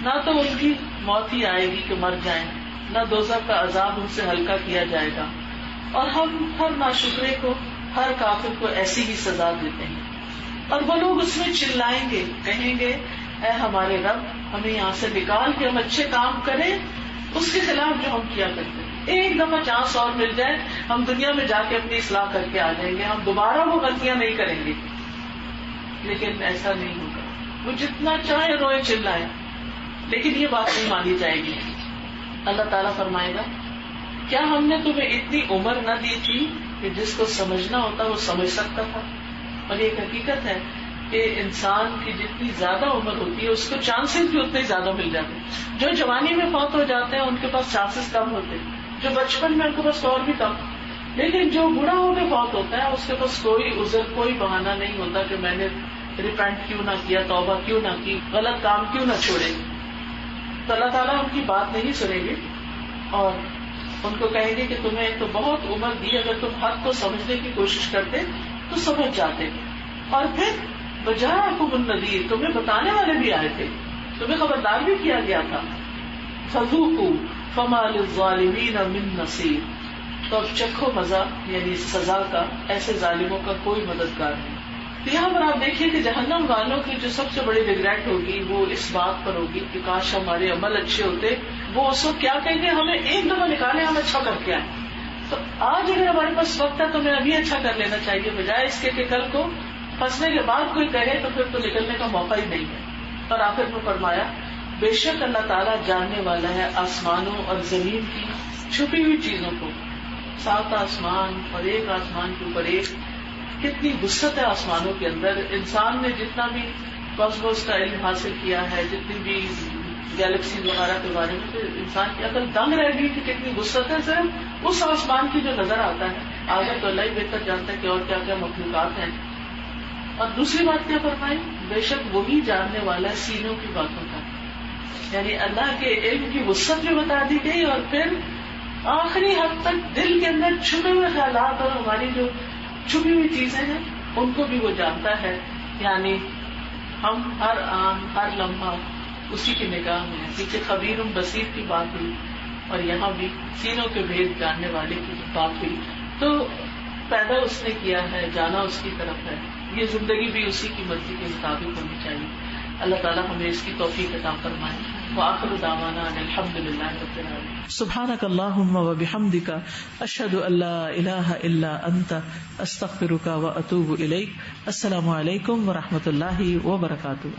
Speaker 2: نہ تو ان کی موت ہی آئے گی کہ مر جائیں، نہ دوزخ کا عذاب ان سے ہلکا کیا جائے گا، اور ہم ہر ناشکرے کو، ہر کافر کو ایسی ہی سزا دیتے ہیں. اور وہ لوگ اس میں چلائیں گے، کہیں گے اے ہمارے رب ہمیں یہاں سے نکال کے ہم اچھے کام کریں اس کے خلاف جو ہم کیا کرتے ہیں. ایک دفعہ چانس اور مل جائے ہم دنیا میں جا کے اپنی اصلاح کر کے آ جائیں گے، ہم دوبارہ وہ غلطیاں نہیں کریں گے. لیکن ایسا نہیں ہوگا. وہ جتنا چاہے روئے چلائے لیکن یہ بات نہیں مانی جائے گی. اللہ تعالیٰ فرمائے گا کیا ہم نے تمہیں اتنی عمر نہ دی تھی کہ جس کو سمجھنا ہوتا وہ سمجھ سکتا تھا. اور یہ حقیقت ہے کہ انسان کی جتنی زیادہ عمر ہوتی ہے اس کو چانسز بھی اتنے زیادہ مل جاتے ہیں. جو جوانی میں فوت ہو جاتے ہیں ان کے پاس چانسز کم ہوتے ہیں، جو بچپن میں ان کے پاس اور بھی کم. لیکن جو بوڑھا ہو کے فوت ہوتا ہے اس کے پاس کوئی عذر، کوئی بہانہ نہیں ہوتا کہ میں نے ریپینٹ کیوں نہ کیا، توبہ کیوں نہ کی، غلط کام کیوں نہ چھوڑے. تو اللہ تعالیٰ ان کی بات نہیں سنیں گے اور ان کو کہیں گے کہ تمہیں تو بہت عمر دی، اگر تم حق کو سمجھنے کی کوشش کرتے تو سمجھ جاتے. اور پھر وجاءکم النذیر، تمہیں بتانے والے بھی آئے تھے، تمہیں خبردار بھی کیا گیا تھا. فذوقوا فما للظالمین من نصیر، تو اب چکھو مزہ یعنی سزا کا، ایسے ظالموں کا کوئی مددگار نہیں. تو یہاں پر آپ دیکھیے کہ جہنم والوں کی جو سب سے بڑی ریگریٹ ہوگی وہ اس بات پر ہوگی کہ کاش ہمارے عمل اچھے ہوتے. وہ اس وقت کیا کہیں گے ہمیں ایک دفعہ نکالے، ہم اچھا کر کے آئے. تو آج اگر ہمارے پاس وقت ہے تو ہمیں ابھی اچھا کر لینا چاہیے، بجائے اس کے کہ کل کو پھنسنے کے بعد کوئی کہے تو پھر تو نکلنے کا موقع ہی نہیں ہے. اور آخر میں فرمایا بے شک اللہ تعالیٰ جاننے والا ہے آسمانوں اور زمین کی چھپی ہوئی چیزوں کو. 7 آسمان اور ایک آسمان کے اوپر ایک، کتنی وسعت ہے آسمانوں کے اندر. انسان نے جتنا بھی کاسموس کا علم حاصل کیا ہے، جتنی بھی گیلیکسیز وغیرہ کے بارے میں، تو انسان کی عقل دنگ رہ گئی کہ کتنی وسعت ہے صرف اس آسمان کی جو نظر آتا ہے. آگے تو اللہ ہی بہتر جانتا ہے کہ اور کیا کیا مخلوقات ہیں. اور دوسری بات کیا فرمائی، بے شک وہی جاننے والا ہے سینوں کی باتوں کا. یعنی اللہ کے علم کی وسعت بھی بتا دی گئی اور پھر آخری حد تک دل کے اندر چھپے ہوئے خیالات اور ہماری جو چھپی ہوئی چیزیں ہیں ان کو بھی وہ جانتا ہے. یعنی ہم ہر آن ہر لمحہ اسی کی نگاہ میں ہیں. پیچھے خبیر بصیر کی بات ہوئی اور یہاں بھی سینوں کے بھید جاننے والے کی بات ہوئی. تو پیدا اس نے کیا ہے، جانا اس کی طرف ہے، یہ زندگی بھی اسی کی مرضی کے مطابق ہونی چاہیے. اللہ تعالیٰ ہمیں اس کی توفیق عطا فرمائے. وآخر دعوانا ان الحمد للہ رب العالمین. سبحانک اللہم وبحمدک، اشہد ان لا الہ الا انت، استغفرک واتوب الیک. السلام علیکم ورحمۃ اللہ وبرکاتہ.